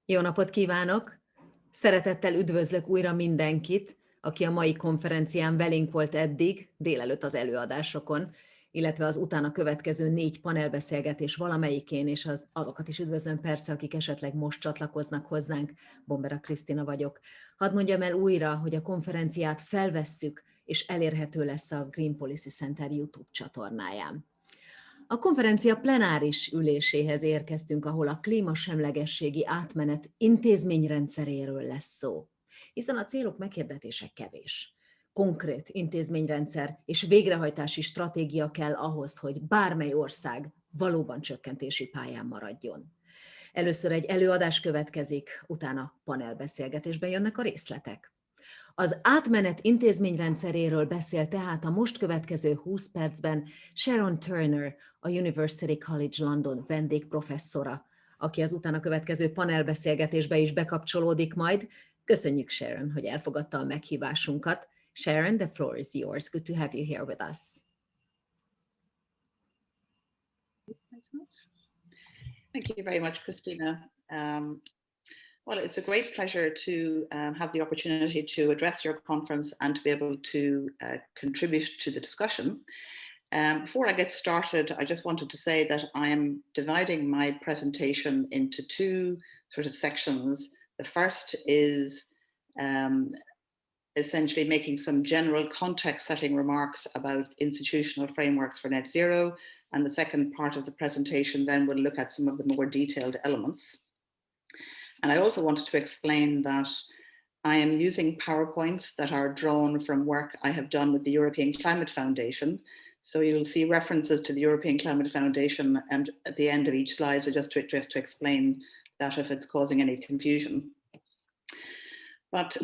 Jó napot kívánok! Szeretettel üdvözlök újra mindenkit, aki a mai konferencián velünk volt eddig, délelőtt az előadásokon, illetve az utána következő 4 panelbeszélgetés valamelyikén, és azokat is üdvözlöm persze, akik esetleg most csatlakoznak hozzánk. Bombera Krisztina vagyok. Hadd mondjam el újra, hogy a konferenciát felvesszük, és elérhető lesz a Green Policy Center YouTube csatornáján. A konferencia plenáris üléséhez érkeztünk, ahol a klímasemlegességi átmenet intézményrendszeréről lesz szó. Hiszen a célok meghirdetése kevés. Konkrét intézményrendszer és végrehajtási stratégia kell ahhoz, hogy bármely ország valóban csökkentési pályán maradjon. Először egy előadás következik, utána panelbeszélgetésben jönnek a részletek. Az átmenet intézményrendszeréről beszél tehát a most következő 20 percben Sharon Turner, a University College London vendégprofesszora, aki az utána következő panelbeszélgetésbe is bekapcsolódik majd. Köszönjük, Sharon, hogy elfogadta a meghívásunkat. Sharon, the floor is yours. Good to have you here with us. Thank you very much, Christina. Well, it's a great pleasure to have the opportunity to address your conference and to be able to contribute to the discussion. Before I get started, I just wanted to say that I am dividing my presentation into 2 sort of sections. The first is essentially making some general context-setting remarks about institutional frameworks for net zero, and the second part of the presentation then will look at some of the more detailed elements. And I also wanted to explain that I am using PowerPoints that are drawn from work I have done with the European Climate Foundation. So you'll see references to the European Climate Foundation and at the end of each slide, so just to explain that if it's causing any confusion. But,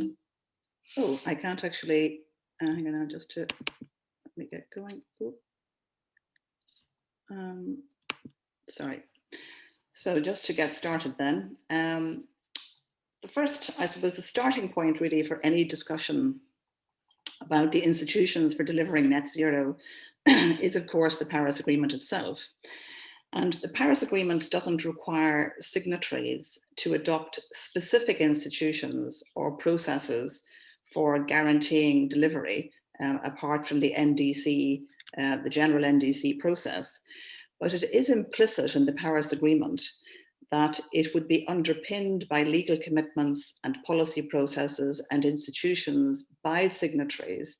oh, I can't actually, hang on just to, let me get going. Sorry. So just to get started then, the first, I suppose, the starting point really for any discussion about the institutions for delivering net zero is, of course, the Paris Agreement itself. And the Paris Agreement doesn't require signatories to adopt specific institutions or processes for guaranteeing delivery, apart from the NDC, the general NDC process. But it is implicit in the Paris Agreement that it would be underpinned by legal commitments and policy processes and institutions by signatories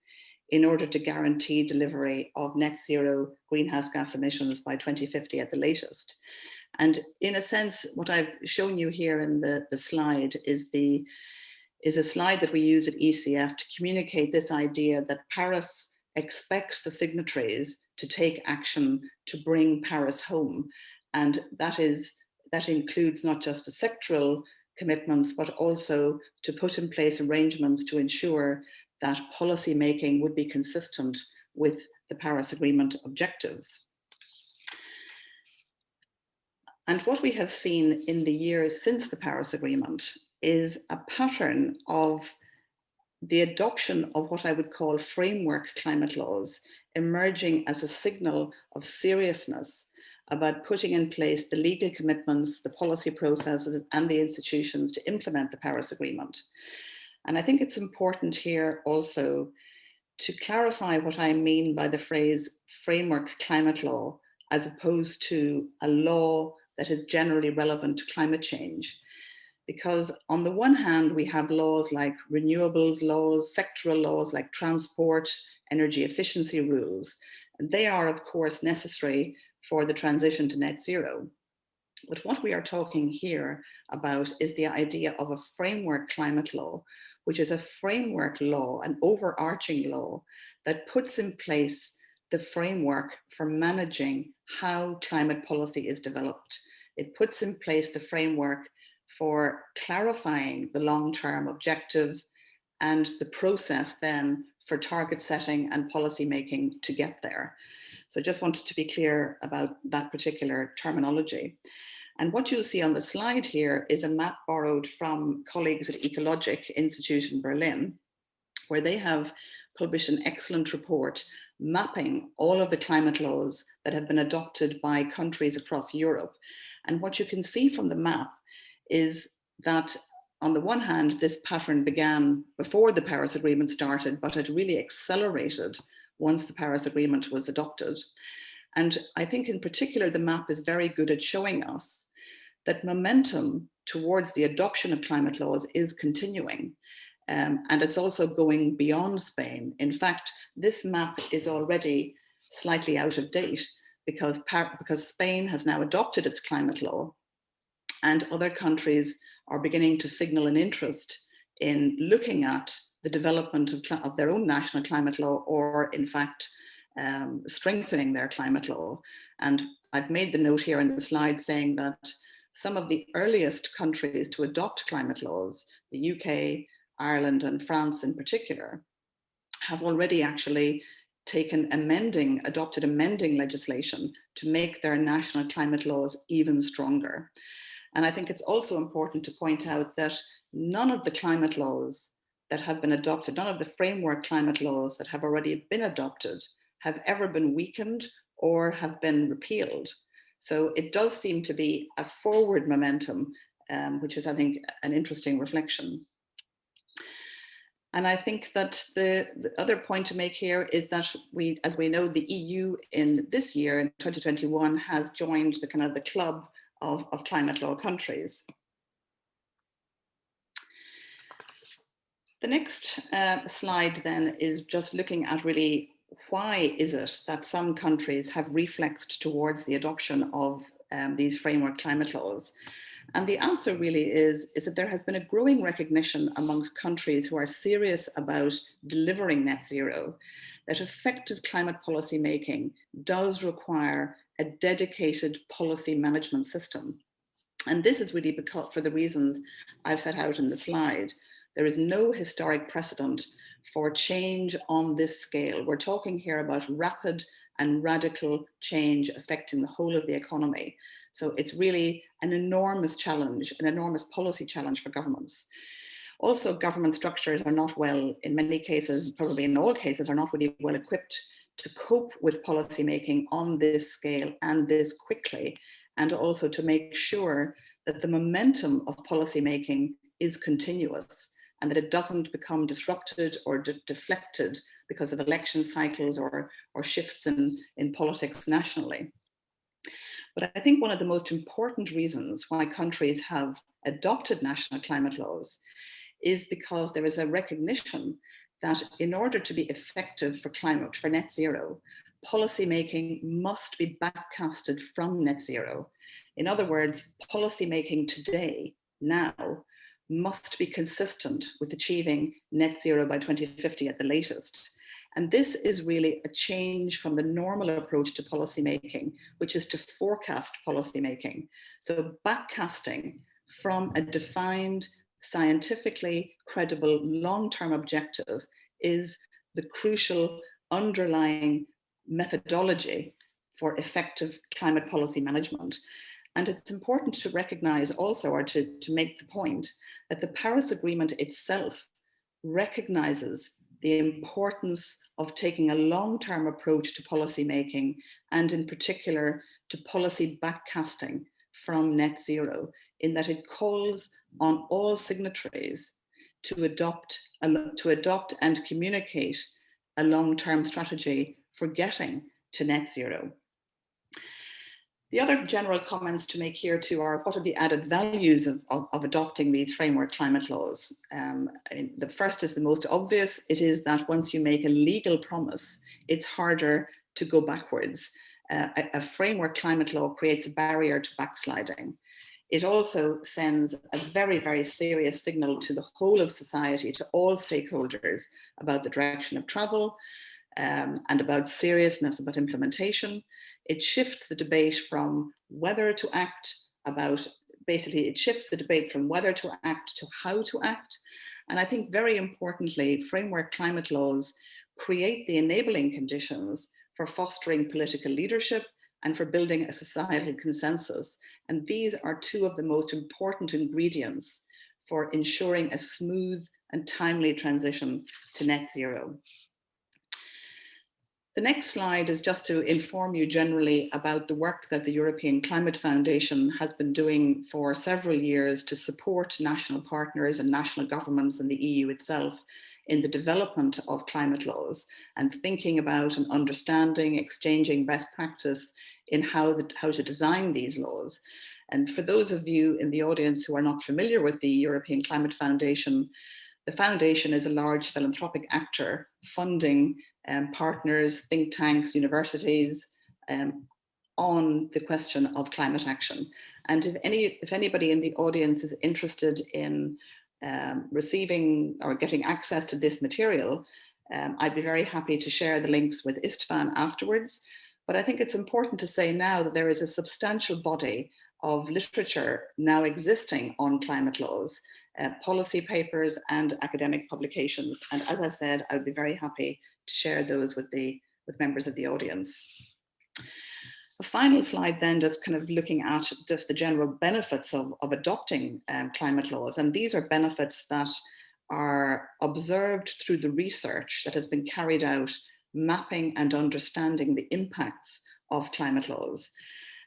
in order to guarantee delivery of net zero greenhouse gas emissions by 2050 at the latest. And in a sense, what I've shown you here in the slide is a slide that we use at ECF to communicate this idea that Paris expects the signatories to take action to bring Paris home. And that includes not just the sectoral commitments, but also to put in place arrangements to ensure that policy making would be consistent with the Paris Agreement objectives. And what we have seen in the years since the Paris Agreement is a pattern of the adoption of what I would call framework climate laws emerging as a signal of seriousness about putting in place the legal commitments, the policy processes, and the institutions to implement the Paris Agreement. And I think it's important here also to clarify what I mean by the phrase framework climate law, as opposed to a law that is generally relevant to climate change. Because on the one hand, we have laws like renewables laws, sectoral laws like transport, energy efficiency rules. And they are, of course, necessary for the transition to net zero. But what we are talking here about is the idea of a framework climate law, which is a framework law, an overarching law that puts in place the framework for managing how climate policy is developed. It puts in place the framework for clarifying the long-term objective and the process then for target setting and policy making to get there. So I just wanted to be clear about that particular terminology. And what you'll see on the slide here is a map borrowed from colleagues at Ecologic Institute in Berlin, where they have published an excellent report mapping all of the climate laws that have been adopted by countries across Europe. And what you can see from the map is that on the one hand, this pattern began before the Paris Agreement started, but it really accelerated once the Paris Agreement was adopted. And I think in particular, the map is very good at showing us that momentum towards the adoption of climate laws is continuing. And it's also going beyond Spain. In fact, this map is already slightly out of date because Spain has now adopted its climate law, and other countries are beginning to signal an interest in looking at the development of their own national climate law, or in fact, strengthening their climate law. And I've made the note here in the slide saying that some of the earliest countries to adopt climate laws, the UK, Ireland, and France in particular, have already actually adopted amending legislation to make their national climate laws even stronger. And I think it's also important to point out that none of the climate laws that have been adopted, none of the framework climate laws that have already been adopted, have ever been weakened or have been repealed. So it does seem to be a forward momentum, which is, I think, an interesting reflection. And I think that the other point to make here is that as we know, the EU in this year, in 2021, has joined the kind of the club of climate law countries. The next slide then is just looking at really why is it that some countries have reflexed towards the adoption of these framework climate laws. And the answer really is that there has been a growing recognition amongst countries who are serious about delivering net zero, that effective climate policy making does require a dedicated policy management system. And this is really because, for the reasons I've set out in the slide, there is no historic precedent for change on this scale. We're talking here about rapid and radical change affecting the whole of the economy. So it's really an enormous challenge, an enormous policy challenge for governments. Also, government structures are not well, in many cases, probably in all cases, are not really well equipped to cope with policy making on this scale and this quickly, and also to make sure that the momentum of policy making is continuous and that it doesn't become disrupted or deflected because of election cycles or shifts in politics nationally. But I think one of the most important reasons why countries have adopted national climate laws is because there is a recognition that in order to be effective for net zero, policy making must be backcasted from net zero. In other words, policy making today, now, must be consistent with achieving net zero by 2050 at the latest. And this is really a change from the normal approach to policy making, which is to forecast policy making. So backcasting from a defined, scientifically credible long-term objective is the crucial underlying methodology for effective climate policy management. And it's important to recognize also, or to make the point, that the Paris Agreement itself recognizes the importance of taking a long-term approach to policy making, and in particular to policy backcasting from net zero, in that it calls on all signatories to adopt and communicate a long-term strategy for getting to net zero. The other general comments to make here too are what are the added values of adopting these framework climate laws. The first is the most obvious. It is that once you make a legal promise, it's harder to go backwards. A framework climate law creates a barrier to backsliding. It also sends a very, very serious signal to the whole of society, to all stakeholders, about the direction of travel and about seriousness about implementation. It shifts the debate from whether to act it shifts the debate from whether to act to how to act. And I think very importantly, framework climate laws create the enabling conditions for fostering political leadership and for building a societal consensus. And these are two of the most important ingredients for ensuring a smooth and timely transition to net zero. The next slide is just to inform you generally about the work that the European Climate Foundation has been doing for several years to support national partners and national governments and the EU itself in the development of climate laws and thinking about and understanding, exchanging best practice in how to design these laws. And for those of you in the audience who are not familiar with the European Climate Foundation, the foundation is a large philanthropic actor funding partners, think tanks, universities on the question of climate action. And if anybody in the audience is interested in receiving or getting access to this material, I'd be very happy to share the links with Istvan afterwards. But I think it's important to say now that there is a substantial body of literature now existing on climate laws, policy papers and academic publications. And as I said, I would be very happy to share those with members of the audience. A final slide then, just kind of looking at just the general benefits of adopting climate laws. And these are benefits that are observed through the research that has been carried out, mapping and understanding the impacts of climate laws.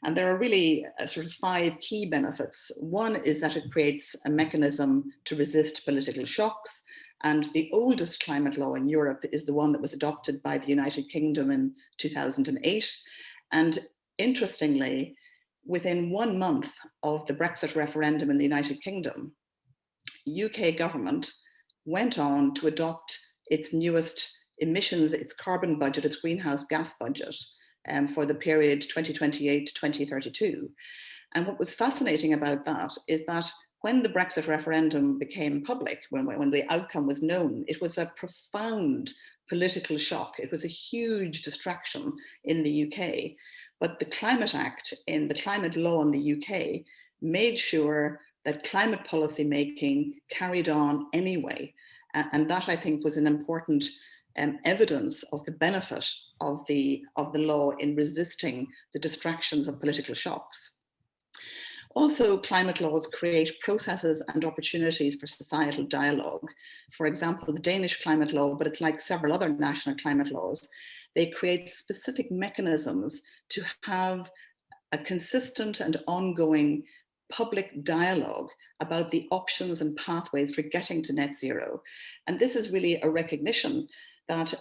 And there are really sort of 5 key benefits. One is that it creates a mechanism to resist political shocks. And the oldest climate law in Europe is the one that was adopted by the United Kingdom in 2008. And interestingly, within 1 month of the Brexit referendum in the United Kingdom, UK government went on to adopt its newest emissions, its carbon budget, its greenhouse gas budget for the period 2028 to 2032. And what was fascinating about that is that when the Brexit referendum became public, when the outcome was known, it was a profound political shock. It was a huge distraction in the UK. But the Climate Act in the climate law in the UK made sure that climate policy making carried on anyway. And that, I think, was an important evidence of the benefit of the law in resisting the distractions of political shocks. Also, climate laws create processes and opportunities for societal dialogue. For example, the Danish climate law, but it's like several other national climate laws, they create specific mechanisms to have a consistent and ongoing public dialogue about the options and pathways for getting to net zero. And this is really a recognition that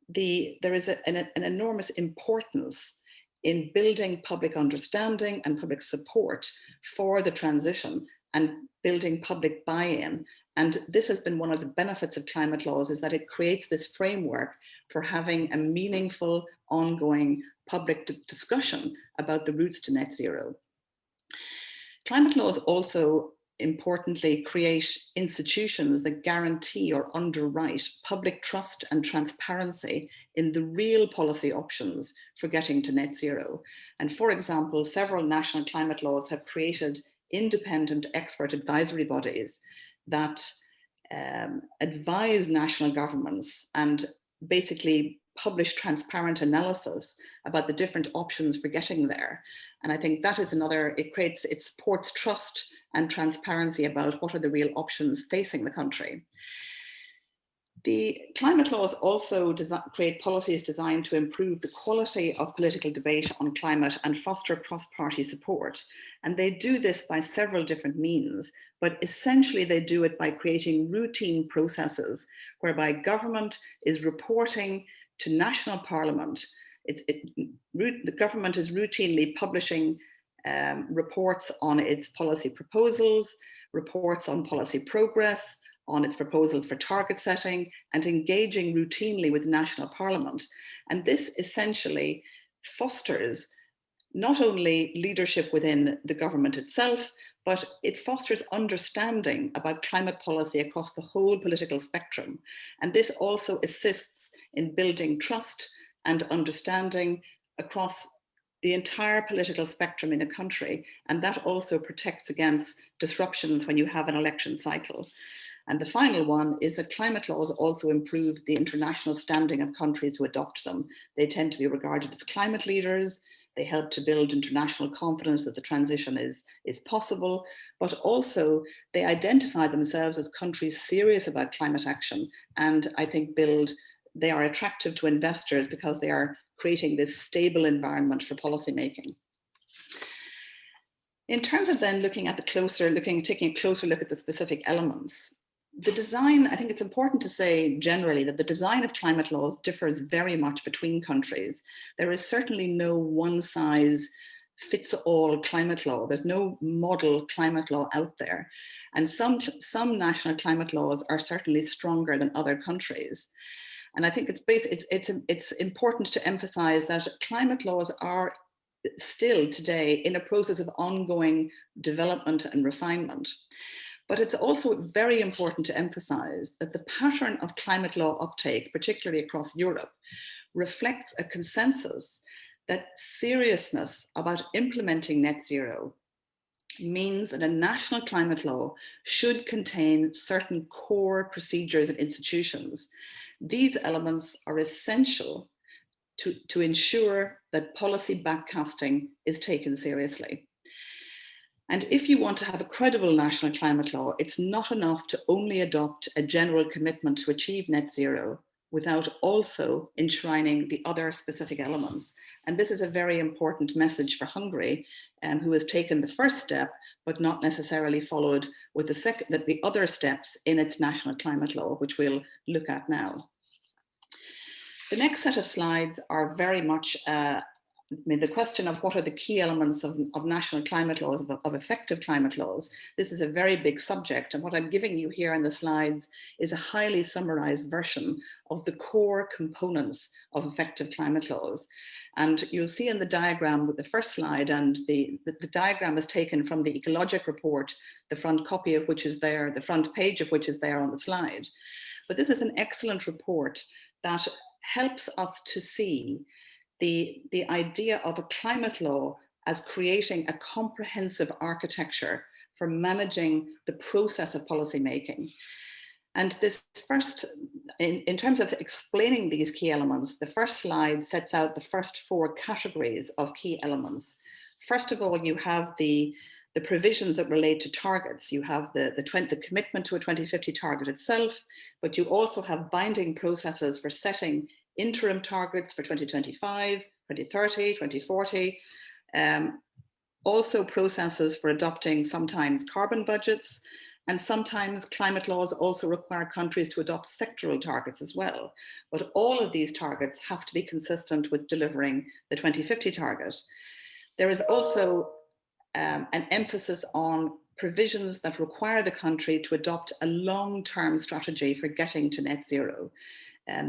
there is an enormous importance in building public understanding and public support for the transition and building public buy-in. And this has been one of the benefits of climate laws, is that it creates this framework for having a meaningful, ongoing public discussion about the routes to net zero. Climate laws also importantly create institutions that guarantee or underwrite public trust and transparency in the real policy options for getting to net zero. And for example, several national climate laws have created independent expert advisory bodies that advise national governments and basically publish transparent analysis about the different options for getting there. And I think that is another, it supports trust and transparency about what are the real options facing the country. The climate laws also create policies designed to improve the quality of political debate on climate and foster cross-party support. And they do this by several different means, but essentially they do it by creating routine processes whereby government is reporting to national parliament. The government is routinely publishing reports on its policy proposals, reports on policy progress, on its proposals for target setting, and engaging routinely with national parliament. And this essentially fosters not only leadership within the government itself, but it fosters understanding about climate policy across the whole political spectrum. And this also assists in building trust and understanding across the entire political spectrum in a country. And that also protects against disruptions when you have an election cycle. And the final one is that climate laws also improve the international standing of countries who adopt them. They tend to be regarded as climate leaders. They help to build international confidence that the transition is possible, but also they identify themselves as countries serious about climate action, and I think build they are attractive to investors because they are creating this stable environment for policymaking. In terms of then taking a closer look at the specific elements, the design, I think it's important to say generally that the design of climate laws differs very much between countries. There is certainly no one size fits all climate law. There's no model climate law out there. And some national climate laws are certainly stronger than other countries. And I think it's important to emphasize that climate laws are still today in a process of ongoing development and refinement. But it's also very important to emphasize that the pattern of climate law uptake, particularly across Europe, reflects a consensus that seriousness about implementing net zero means that a national climate law should contain certain core procedures and institutions. These elements are essential to ensure that policy backcasting is taken seriously. And if you want to have a credible national climate law, it's not enough to only adopt a general commitment to achieve net zero without also enshrining the other specific elements. And this is a very important message for Hungary, who has taken the first step, but not necessarily followed with the other steps in its national climate law, which we'll look at now. The next set of slides are very much the question of what are the key elements of national climate laws, of effective climate laws. This is a very big subject, and what I'm giving you here in the slides is a highly summarized version of the core components of effective climate laws. And you'll see in the diagram with the first slide, and the diagram is taken from the ecologic report, the front copy of which is there, the front page of which is there on the slide. But this is an excellent report that helps us to see the idea of a climate law as creating a comprehensive architecture for managing the process of policy making. And this first, in terms of explaining these key elements, the first slide sets out the first four categories of key elements. First of all, you have the provisions that relate to targets. You have the commitment to a 2050 target itself, but you also have binding processes for setting interim targets for 2025, 2030, 2040. Also processes for adopting sometimes carbon budgets, and sometimes climate laws also require countries to adopt sectoral targets as well. But all of these targets have to be consistent with delivering the 2050 target. There is also an emphasis on provisions that require the country to adopt a long-term strategy for getting to net zero.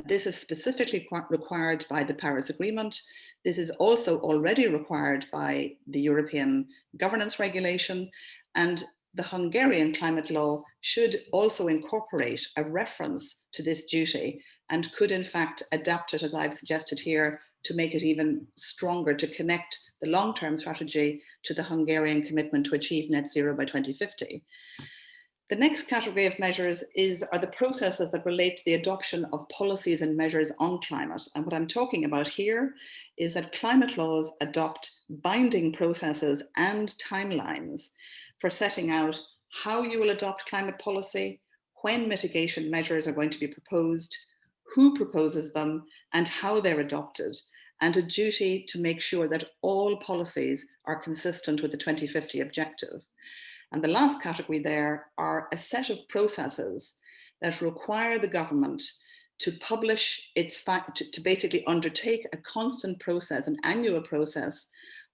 This is specifically required by the Paris Agreement. This is also already required by the European Governance Regulation, and the Hungarian climate law should also incorporate a reference to this duty and could in fact adapt it, as I've suggested here, to make it even stronger, to connect the long-term strategy to the Hungarian commitment to achieve net zero by 2050. The next category of measures are the processes that relate to the adoption of policies and measures on climate. And what I'm talking about here is that climate laws adopt binding processes and timelines for setting out how you will adopt climate policy, when mitigation measures are going to be proposed, who proposes them, and how they're adopted, and a duty to make sure that all policies are consistent with the 2050 objective. And the last category there are a set of processes that require the government to publish to basically undertake a constant process, an annual process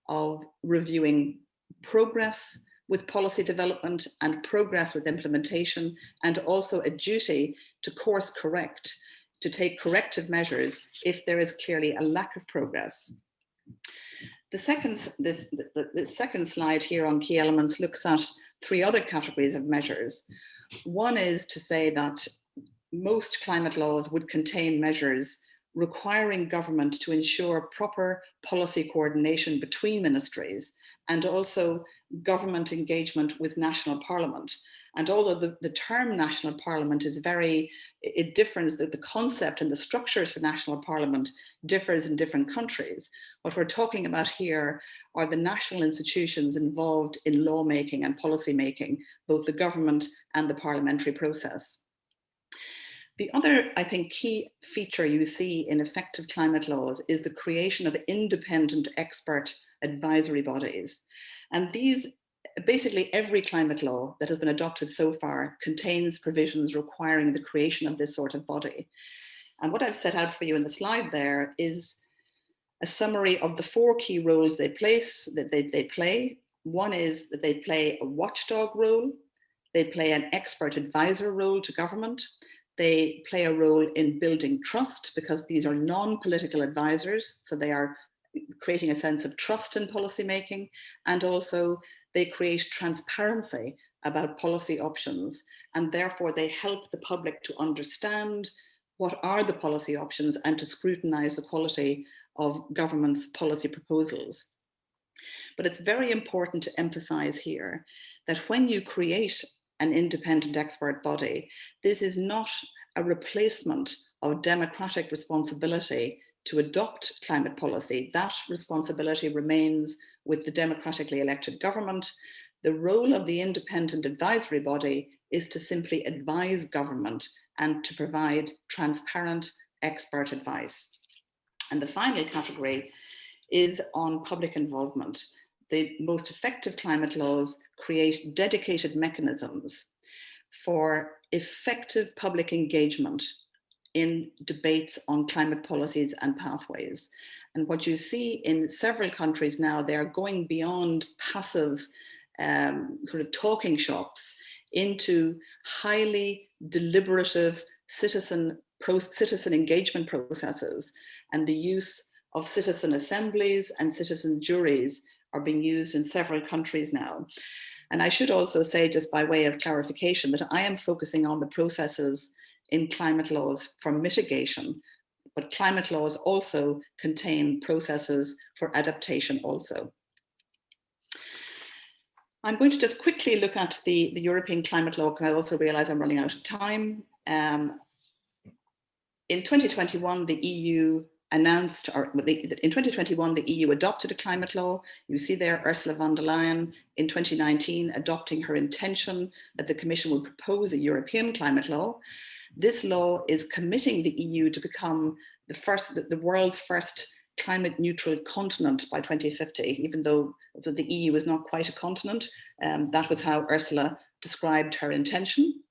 of reviewing progress with policy development and progress with implementation, and also a duty to course correct, to take corrective measures if there is clearly a lack of progress. The second slide here on key elements looks at three other categories of measures. One is to say that most climate laws would contain measures requiring government to ensure proper policy coordination between ministries, and also government engagement with national parliament. And although the term national parliament is it differs, the concept and the structures for national parliament differs in different countries. What we're talking about here are the national institutions involved in lawmaking and policy making, both the government and the parliamentary process. The other, I think, key feature you see in effective climate laws is the creation of independent expert advisory bodies. And these, basically every climate law that has been adopted so far contains provisions requiring the creation of this sort of body. And what I've set out for you in the slide there is a summary of the 4 key roles they play. One is that they play a watchdog role, they play an expert advisor role to government, they play a role in building trust because these are non-political advisors, so they are creating a sense of trust in policymaking, and also they create transparency about policy options, and therefore they help the public to understand what are the policy options and to scrutinize the quality of government's policy proposals. But it's very important to emphasize here that when you create an independent expert body, this is not a replacement of democratic responsibility to adopt climate policy. That responsibility remains with the democratically elected government. The role of the independent advisory body is to simply advise government and to provide transparent expert advice. And the final category is on public involvement. The most effective climate laws create dedicated mechanisms for effective public engagement in debates on climate policies and pathways. And what you see in several countries now, they are going beyond passive sort of talking shops into highly deliberative citizen engagement processes, and the use of citizen assemblies and citizen juries are being used in several countries now. And I should also say, just by way of clarification, that I am focusing on the processes in climate laws for mitigation, but climate laws also contain processes for adaptation also. I'm going to just quickly look at the European climate law, because I also realize I'm running out of time. In 2021, the EU announced, in 2021, the EU adopted a climate law. You see there Ursula von der Leyen in 2019 adopting her intention that the Commission would propose a European climate law. This law is committing the EU to become the world's first climate neutral continent by 2050, even though the EU is not quite a continent. That was how Ursula described her intention.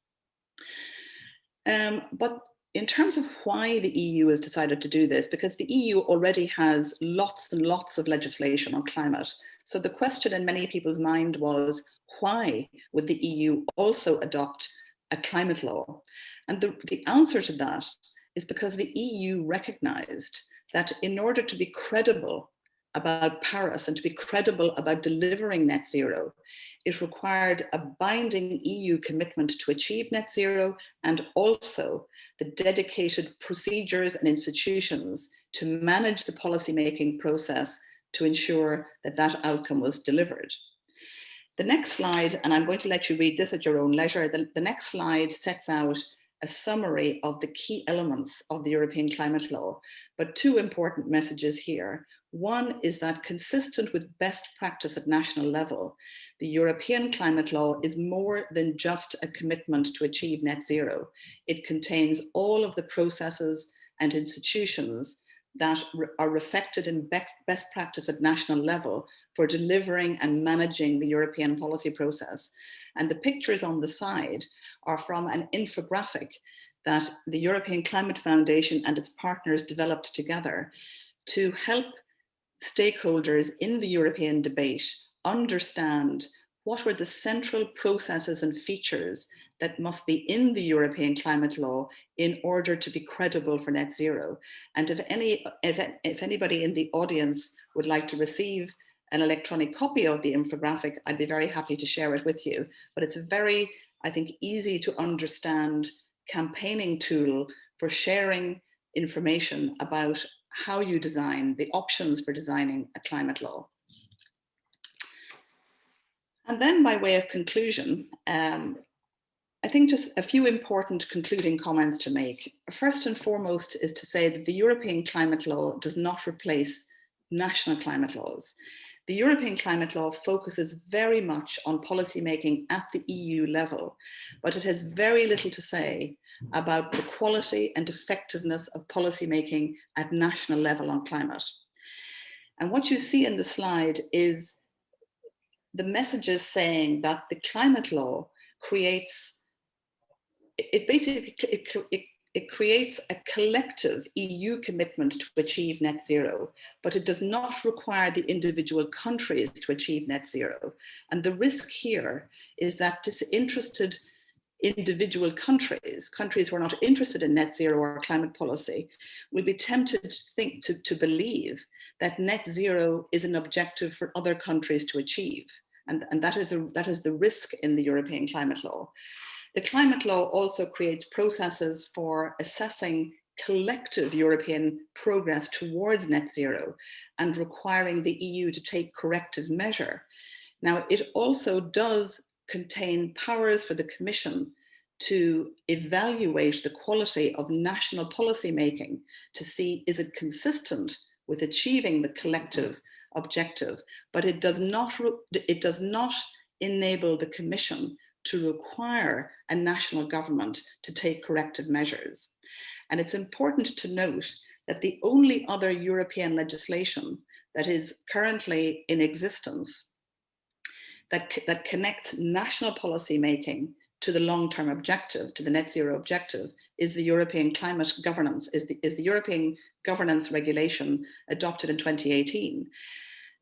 But in terms of why the EU has decided to do this, because the EU already has lots and lots of legislation on climate. So the question in many people's mind was, why would the EU also adopt a climate law? And the answer to that is because the EU recognized that in order to be credible about Paris and to be credible about delivering net zero, it required a binding EU commitment to achieve net zero, and also the dedicated procedures and institutions to manage the policymaking process to ensure that that outcome was delivered. The next slide, and I'm going to let you read this at your own leisure, the next slide sets out a summary of the key elements of the European climate law, but 2 important messages here. One is that, consistent with best practice at national level, the European climate law is more than just a commitment to achieve net zero. It contains all of the processes and institutions that are reflected in best practice at national level for delivering and managing the European policy process. And the pictures on the side are from an infographic that the European Climate Foundation and its partners developed together to help stakeholders in the European debate understand what were the central processes and features that must be in the European climate law in order to be credible for net zero. And if anybody in the audience would like to receive an electronic copy of the infographic, I'd be very happy to share it with you. But it's a very, I think, easy to understand campaigning tool for sharing information about how you design, the options for designing a climate law. And then, by way of conclusion, I think just a few important concluding comments to make. First and foremost is to say that the European climate law does not replace national climate laws. The European climate law focuses very much on policy making at the EU level, but it has very little to say about the quality and effectiveness of policy making at national level on climate. And what you see in the slide is the messages saying that the climate law creates, it creates a collective EU commitment to achieve net zero, but it does not require the individual countries to achieve net zero. And the risk here is that disinterested individual countries who are not interested in net zero or climate policy, will be tempted to believe that net zero is an objective for other countries to achieve. And that is the risk in the European climate law. The climate law also creates processes for assessing collective European progress towards net zero and requiring the EU to take corrective measure. Now, it also does contain powers for the Commission to evaluate the quality of national policy making to see, is it consistent with achieving the collective objective, but it does not enable the Commission to require a national government to take corrective measures. And it's important to note that the only other European legislation that is currently in existence that connects national policy making to the long-term objective, to the net zero objective, is the European climate governance, is the European governance regulation adopted in 2018.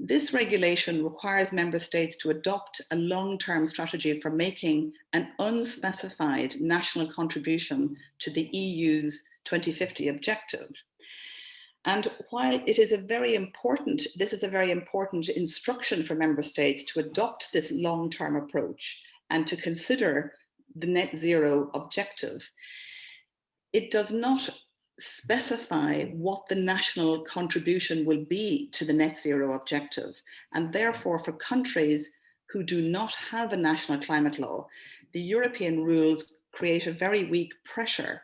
This regulation requires member states to adopt a long-term strategy for making an unspecified national contribution to the EU's 2050 objective. And while it is this is a very important instruction for member states to adopt this long-term approach and to consider the net zero objective, it does not specify what the national contribution will be to the net zero objective. And therefore, for countries who do not have a national climate law, the European rules create a very weak pressure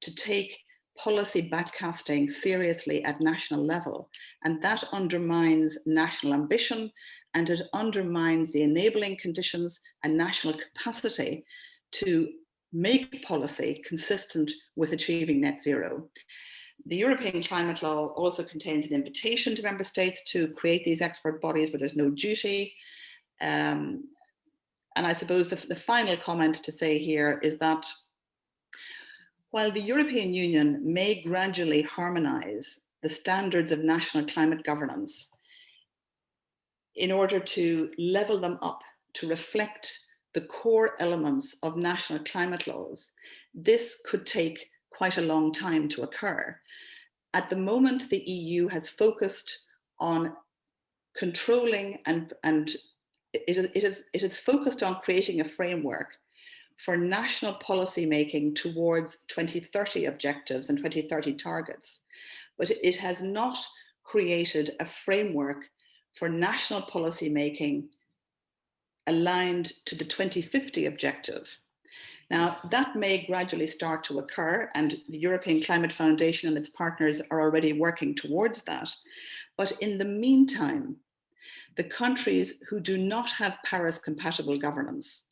to take policy backcasting seriously at national level. And that undermines national ambition, and it undermines the enabling conditions and national capacity to make policy consistent with achieving net zero. The European climate law also contains an invitation to member states to create these expert bodies, but there's no duty. And I suppose the final comment to say here is that while the European Union may gradually harmonise the standards of national climate governance in order to level them up to reflect the core elements of national climate laws, this could take quite a long time to occur. At the moment, the EU has focused on controlling and it is focused on creating a framework for national policy making towards 2030 objectives and 2030 targets. But it has not created a framework for national policy making aligned to the 2050 objective. Now, that may gradually start to occur, and the European Climate Foundation and its partners are already working towards that. But in the meantime, the countries who do not have Paris-compatible governance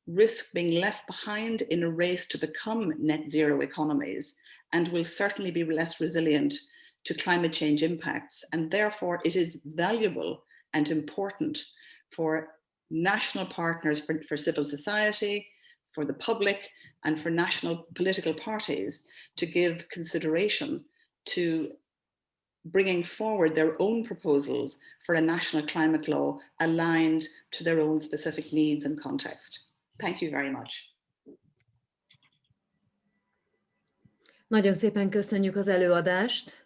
risk being left behind in a race to become net zero economies, and will certainly be less resilient to climate change impacts. And therefore, it is valuable and important for national partners, for civil society, for the public, and for national political parties to give consideration to bringing forward their own proposals for a national climate law aligned to their own specific needs and context. Thank you very much. Nagyon szépen köszönjük az előadást.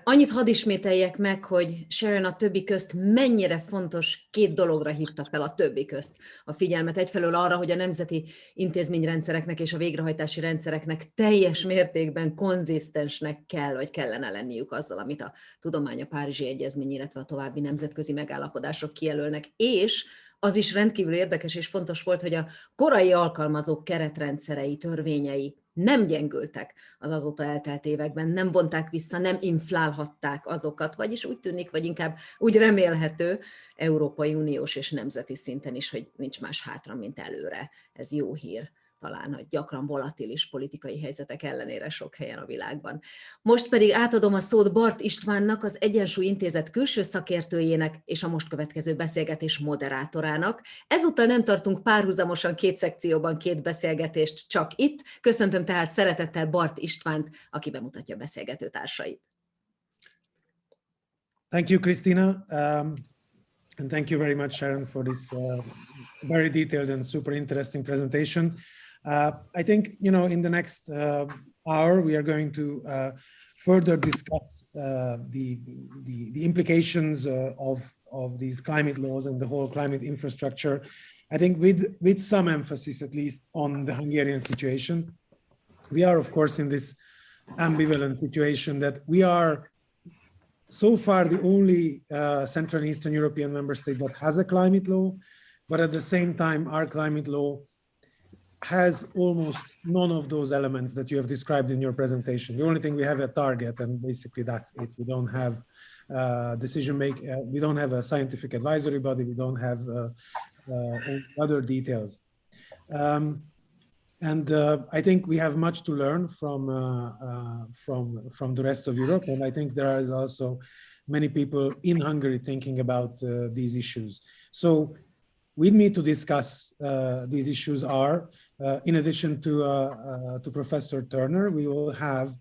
Annyit hadd ismételjek meg, hogy Sharon a többi közt mennyire fontos két dologra hívta fel a többi közt a figyelmet. Egyfelől arra, hogy a nemzeti intézményrendszereknek és a végrehajtási rendszereknek teljes mértékben konzisztensnek kell, vagy kellene lenniük azzal, amit a tudomány, a Párizsi Egyezmény, illetve a további nemzetközi megállapodások kijelölnek. És az is rendkívül érdekes és fontos volt, hogy a korai alkalmazók keretrendszerei, törvényei nem gyengültek az azóta eltelt években, nem vonták vissza, nem inflálhatták azokat, vagyis úgy tűnik, vagy inkább úgy remélhető Európai Uniós és nemzeti szinten is, hogy nincs más hátra, mint előre. Ez jó hír. Talán, hogy gyakran volatilis politikai helyzetek ellenére sok helyen a világban. Most pedig átadom a szót Bart Istvánnak, az Egyensúly Intézet külső szakértőjének és a most következő beszélgetés moderátorának. Ezúttal nem tartunk párhuzamosan 2 szekcióban 2 beszélgetést, csak itt. Köszöntöm tehát szeretettel Bart Istvánt, aki bemutatja a beszélgető társait. Thank you, Christina. And thank you very much, Sharon, for this very detailed and super interesting presentation. I think, you know, in the next hour, we are going to further discuss the implications of these climate laws and the whole climate infrastructure. I think with some emphasis, at least, on the Hungarian situation. We are, of course, in this ambivalent situation that we are so far the only Central and Eastern European member state that has a climate law, but at the same time, our climate law has almost none of those elements that you have described in your presentation. The only thing we have a target, and basically that's it. We don't have decision making. We don't have a scientific advisory body. We don't have other details. I think we have much to learn from the rest of Europe, and I think there is also many people in Hungary thinking about these issues. So, with me to discuss these issues are, in addition to Professor Turner, we will have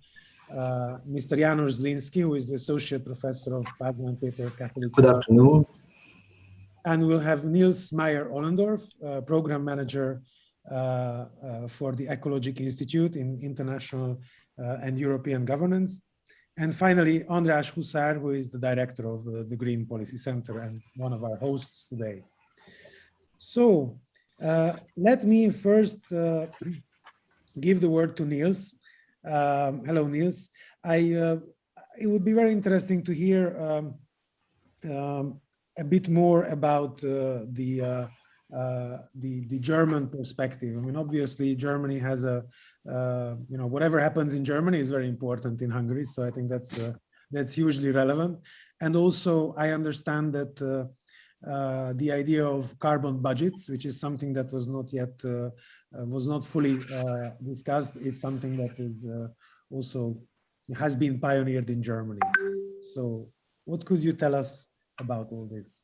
Mr. János Zlinski, who is the Associate Professor of Pásztor Péter Catholic. Good afternoon. And we'll have Niels Meyer-Ohlendorf, Program Manager for the Ecologic Institute in International and European Governance. And finally, András Huszár, who is the Director of the Green Policy Center and one of our hosts today. So let me first give the word to Niels. Hello, Niels. It would be very interesting to hear a bit more about the German perspective. I mean, obviously, Germany has you know, whatever happens in Germany is very important in Hungary. So I think that's hugely relevant. And also, I understand that the idea of carbon budgets, which is something that was not yet was not fully discussed, is something that is also has been pioneered in Germany. So, what could you tell us about all this?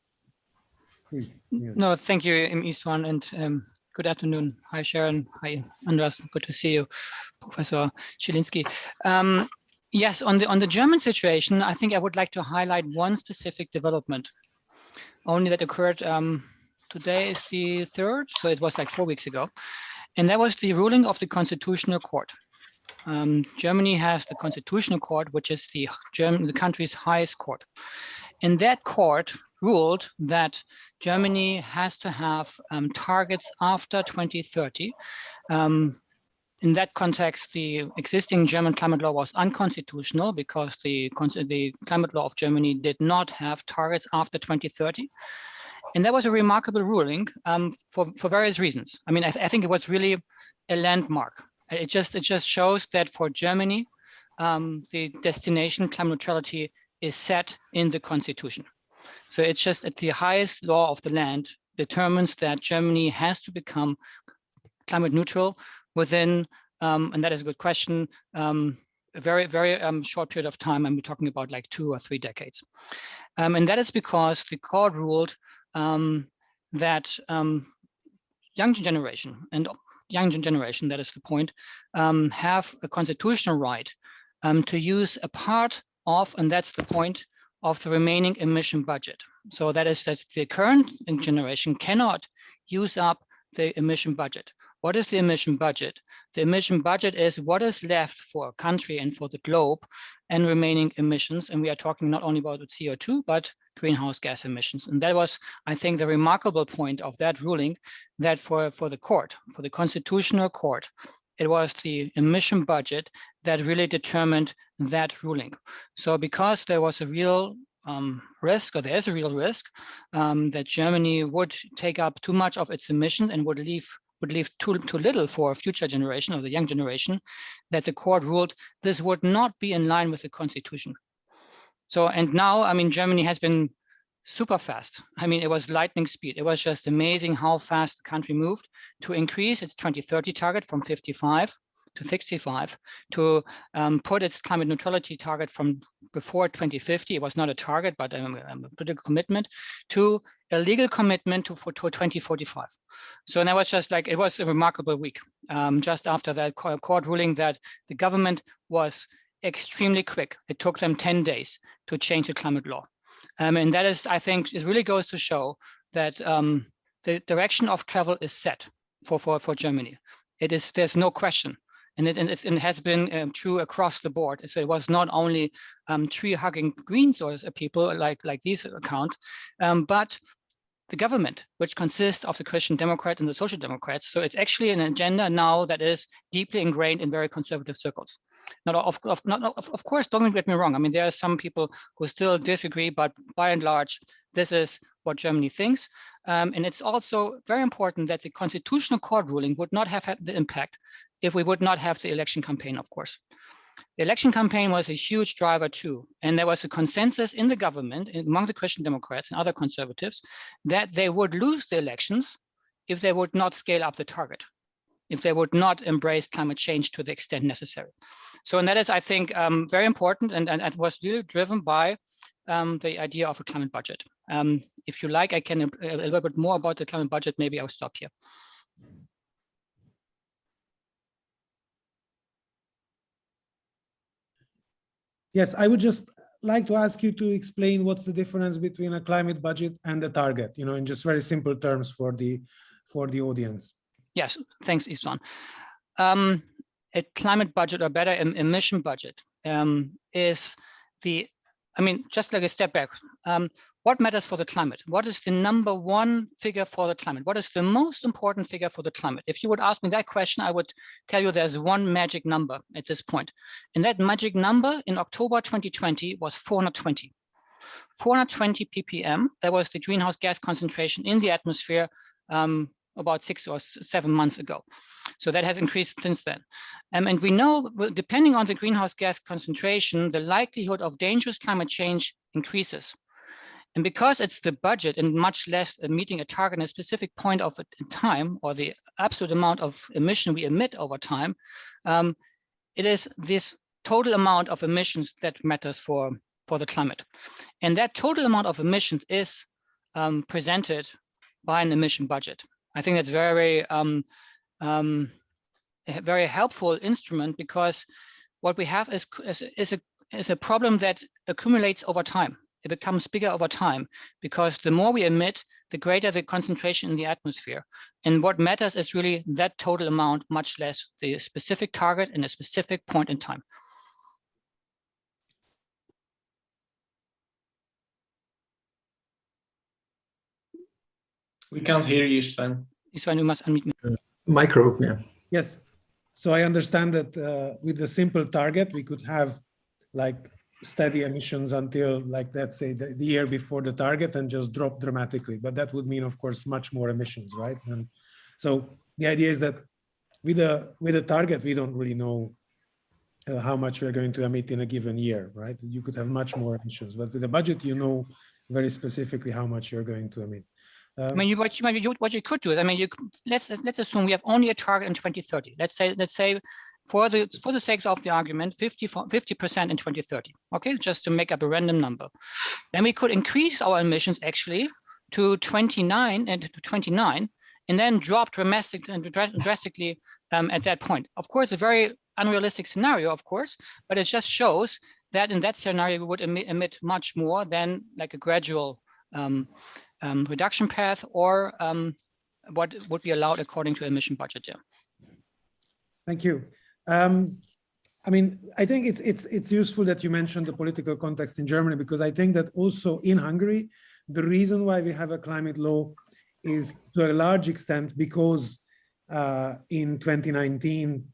Please. Yes. No, thank you, Istvan, and good afternoon. Hi, Sharon. Hi, András. Good to see you, Professor Zielinski. Yes, on the German situation, I think I would like to highlight one specific development, only that occurred today is the 3rd, so it was like 4 weeks ago, and that was the ruling of the Constitutional Court. Germany has the Constitutional Court, which is the country's highest court. And that court ruled that Germany has to have targets after 2030. In that context, the existing German climate law was unconstitutional because the climate law of Germany did not have targets after 2030. And that was a remarkable ruling for various reasons. I mean, I think it was really a landmark. It just shows that for Germany, the destination climate neutrality is set in the constitution. So it's just at the highest law of the land determines that Germany has to become climate neutral within, and that is a good question, a very, very short period of time. And we're talking about like 2 or 3 decades. And that is because the court ruled that young generation, that is the point, have a constitutional right to use a part of, and that's the point, of the remaining emission budget. So that is that the current generation cannot use up the emission budget. What is the emission budget? The emission budget is what is left for a country and for the globe and remaining emissions. And we are talking not only about CO2, but greenhouse gas emissions. And that was, I think, the remarkable point of that ruling, that for the court, for the Constitutional Court, it was the emission budget that really determined that ruling. So because there was a real risk, or there is a real risk, that Germany would take up too much of its emissions and would leave would leave too little for future generation or the young generation, that the court ruled this would not be in line with the constitution. So, and now, I mean, Germany has been super fast. I mean, it was lightning speed. It was just amazing how fast the country moved to increase its 2030 target from 55 to 65, to put its climate neutrality target from before 2050. It was not a target, but a political commitment, to a legal commitment to 2045. So that was just like, it was a remarkable week. Just after that court ruling that the government was extremely quick. It took them 10 days to change the climate law. And that is, I think, it really goes to show that the direction of travel is set for Germany. There's no question. And it has been true across the board. So it was not only tree-hugging Greens or people like these accounts, but the government, which consists of the Christian Democrat and the Social Democrats. So it's actually an agenda now that is deeply ingrained in very conservative circles. Of course, don't get me wrong. I mean, there are some people who still disagree, but by and large, this is what Germany thinks. And it's also very important that the constitutional court ruling would not have had the impact if we would not have the election campaign, of course. The election campaign was a huge driver too. And there was a consensus in the government among the Christian Democrats and other conservatives that they would lose the elections if they would not scale up the target, if they would not embrace climate change to the extent necessary. So, and that is, I think, very important, and it was really driven by the idea of a climate budget. If you like, I can a little bit more about the climate budget. Maybe I'll stop here. Yes, I would just like to ask you to explain what's the difference between a climate budget and a target, you know, in just very simple terms for the audience. Yes, thanks, Isvan. A climate budget, or better, an emission budget, is the, I mean, just like a step back, what matters for the climate? What is the number one figure for the climate? What is the most important figure for the climate? If you would ask me that question, I would tell you there's one magic number at this point. And that magic number in October 2020 was 420. 420 ppm, that was the greenhouse gas concentration in the atmosphere about 6 or 7 months ago. So that has increased since then. And we know, depending on the greenhouse gas concentration, the likelihood of dangerous climate change increases. And because it's the budget and much less meeting a target at a specific point of time, or the absolute amount of emission we emit over time, it is this total amount of emissions that matters for the climate. And that total amount of emissions is presented by an emission budget. I think that's very, a very helpful instrument, because what we have is a problem that accumulates over time. It becomes bigger over time, because the more we emit, the greater the concentration in the atmosphere. And what matters is really that total amount, much less the specific target in a specific point in time. We can't hear you, Sven. Sven, you must unmute me. Micro, yeah. Yes. So I understand that with a simple target, we could have like steady emissions until, like, let's say the year before the target, and just drop dramatically. But that would mean, of course, much more emissions, right? And so the idea is that with a target, we don't really know how much we're going to emit in a given year, right? You could have much more emissions, but with a budget, you know very specifically how much you're going to emit. I mean, what you could do is, I mean, let's assume we have only a target in 2030. Let's say for the sake of the argument, 50% in 2030. Okay, just to make up a random number. Then we could increase our emissions actually to 29 and then drop drastically at that point. Of course, a very unrealistic scenario, of course, but it just shows that in that scenario we would emit much more than like a gradual reduction path, or what would be allowed according to emission budget. Yeah. Thank you. I mean, I think it's useful that you mentioned the political context in Germany, because I think that also in Hungary, the reason why we have a climate law is to a large extent because in 2019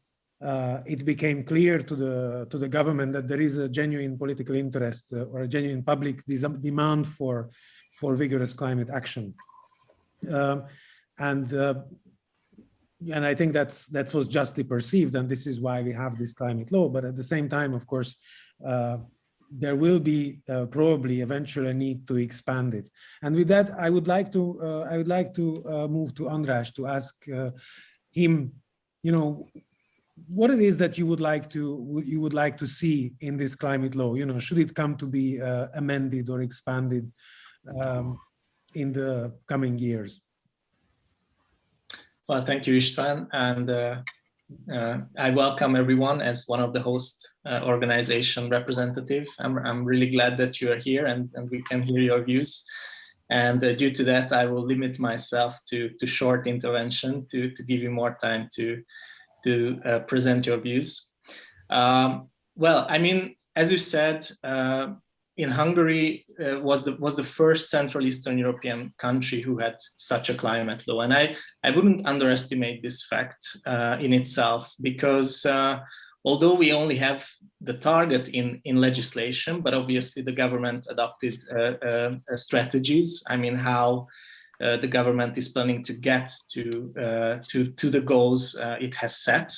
it became clear to the government that there is a genuine political interest or a genuine public demand for vigorous climate action. and I think that was justly perceived, and this is why we have this climate law. But at the same time, of course, there will be probably eventually a need to expand it. And with that, I would like to move to András to ask him, what it is that you would like to see in this climate law. Should it come to be amended or expanded in the coming years? Well, thank you, István, and I welcome everyone as one of the host organization representative. I'm really glad that you are here and we can hear your views. And due to that, I will limit myself to short intervention to give you more time to present your views. Well, I mean, as you said, in Hungary was the first Central Eastern European country who had such a climate law, and I wouldn't underestimate this fact in itself, because although we only have the target in legislation, but obviously the government adopted strategies. I mean, how the government is planning to get to the goals it has set.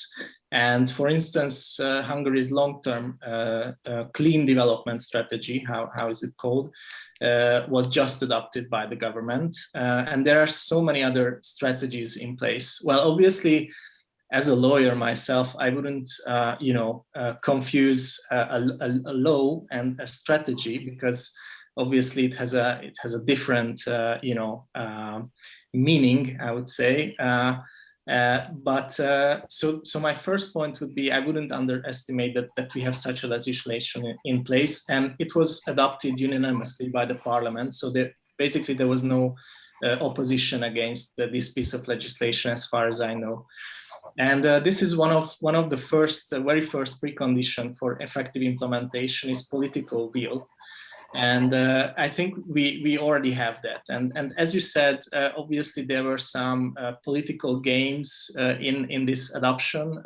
And for instance, Hungary's long-term clean development strategy, how is it called, was just adopted by the government. And there are so many other strategies in place. Well, obviously, as a lawyer myself, I wouldn't, confuse a law and a strategy, because obviously it has a different, meaning, I would say. So my first point would be, I wouldn't underestimate that we have such a legislation in place, and it was adopted unanimously by the parliament. So basically there was no opposition against this piece of legislation, as far as I know. And this is one of the very first precondition for effective implementation is political will. And I think we already have that. And as you said, obviously there were some political games in this adoption,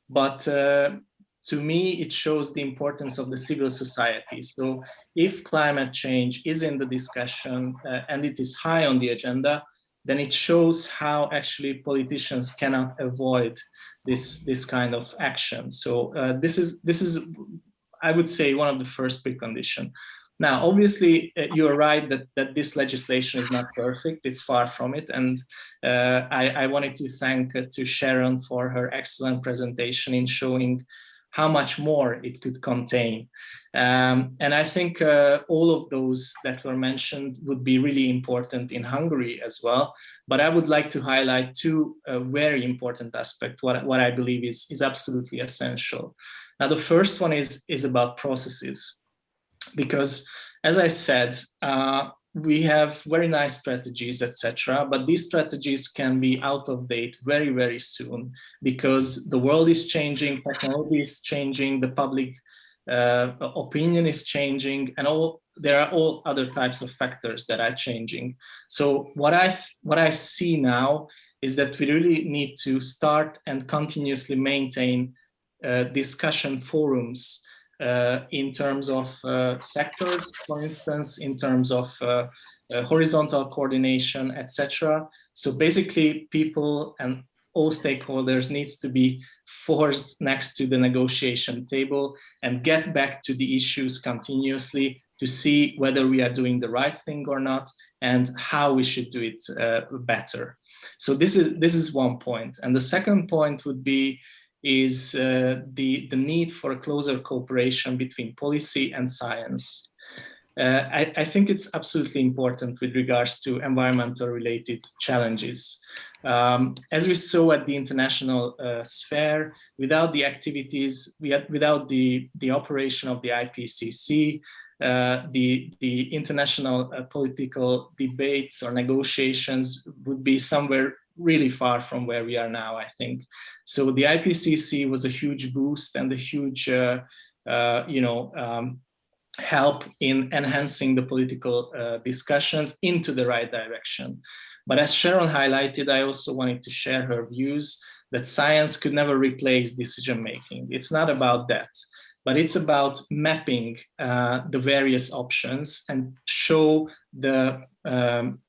but to me, it shows the importance of the civil society. So if climate change is in the discussion and it is high on the agenda, then it shows how actually politicians cannot avoid this kind of action. So this is, I would say, one of the first preconditions. Now, obviously, you are right that this legislation is not perfect. It's far from it. And I wanted to thank to Sharon for her excellent presentation in showing how much more it could contain. And I think all of those that were mentioned would be really important in Hungary as well. But I would like to highlight two very important aspects, what I believe is absolutely essential. Now, the first one is about processes. Because, as I said, we have very nice strategies, etc., but these strategies can be out of date very, very soon, because the world is changing, technology is changing, the public opinion is changing, and there are all other types of factors that are changing. So what I see now is that we really need to start and continuously maintain discussion forums in terms of sectors, for instance, in terms of horizontal coordination, etc. So basically, people and all stakeholders needs to be forced next to the negotiation table and get back to the issues continuously to see whether we are doing the right thing or not and how we should do it better. So this is one point. And the second point would be the need for a closer cooperation between policy and science. I think it's absolutely important with regards to environmental related challenges. As we saw at the international sphere, without the activities, without the operation of the IPCC, the international political debates or negotiations would be somewhere really far from where we are now, I think. So the IPCC was a huge boost and a huge, help in enhancing the political discussions into the right direction. But as Sharon highlighted, I also wanted to share her views that science could never replace decision-making. It's not about that, but it's about mapping the various options and show the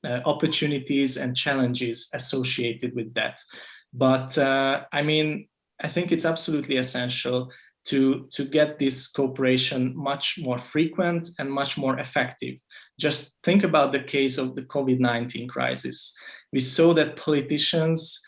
opportunities and challenges associated with that. But I mean, I think it's absolutely essential to get this cooperation much more frequent and much more effective. Just think about the case of the COVID-19 crisis. We saw that politicians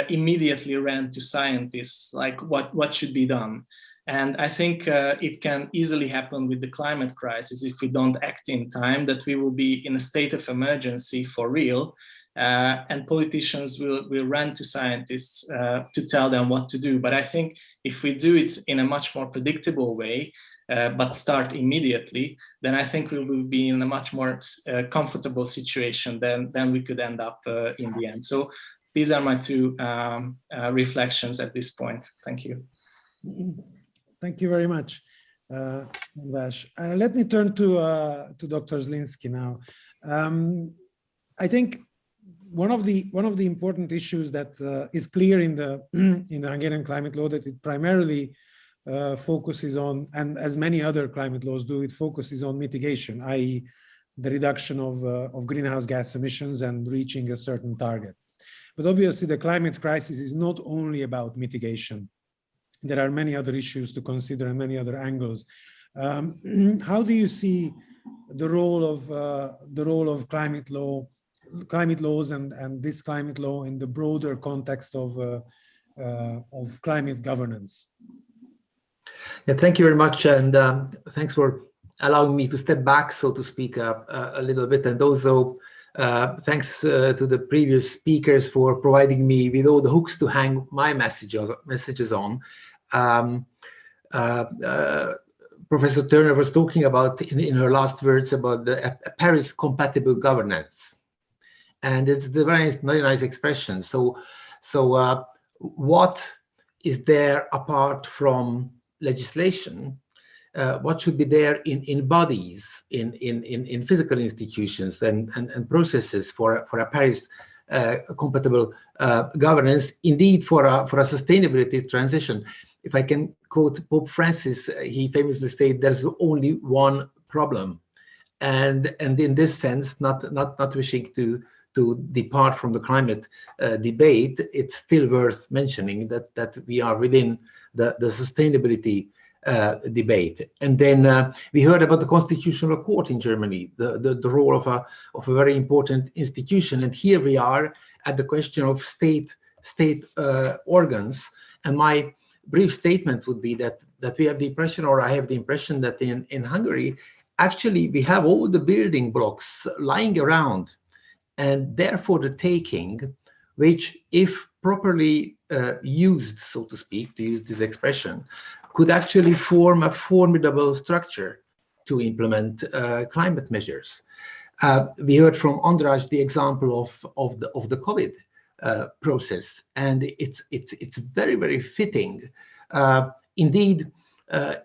immediately ran to scientists, like what should be done. And I think it can easily happen with the climate crisis if we don't act in time, that we will be in a state of emergency for real. And politicians will run to scientists to tell them what to do. But I think if we do it in a much more predictable way, but start immediately, then I think we will be in a much more comfortable situation than we could end up in the end. So these are my two reflections at this point. Thank you. Thank you very much, András. Let me turn to Dr. Zielinski now. I think one of the important issues that is clear in the Hungarian climate law, that it primarily focuses on, and as many other climate laws do, it focuses on mitigation, i.e. the reduction of greenhouse gas emissions and reaching a certain target. But obviously the climate crisis is not only about mitigation. There are many other issues to consider and many other angles. How do you see the role of climate laws and this climate law in the broader context of climate governance? Yeah, thank you very much, and thanks for allowing me to step back, so to speak, a little bit, and also thanks to the previous speakers for providing me with all the hooks to hang my messages on. Professor Turner was talking about in her last words about the Paris compatible governance, and it's the very nice expression. So what is there apart from legislation? What should be there in bodies, in physical institutions and processes for a Paris compatible governance, indeed for a sustainability transition? If I can quote Pope Francis, he famously said, "There's only one problem," and in this sense, not wishing to depart from the climate debate, it's still worth mentioning that we are within the sustainability debate. And then we heard about the Constitutional Court in Germany, the role of a very important institution. And here we are at the question of state organs. And my brief statement would be that we have the impression, or I have the impression, that in Hungary, actually we have all the building blocks lying around, and therefore the taking, which if properly used, so to speak, to use this expression, could actually form a formidable structure to implement climate measures. We heard from András the example of the COVID process, and it's very, very fitting. Indeed,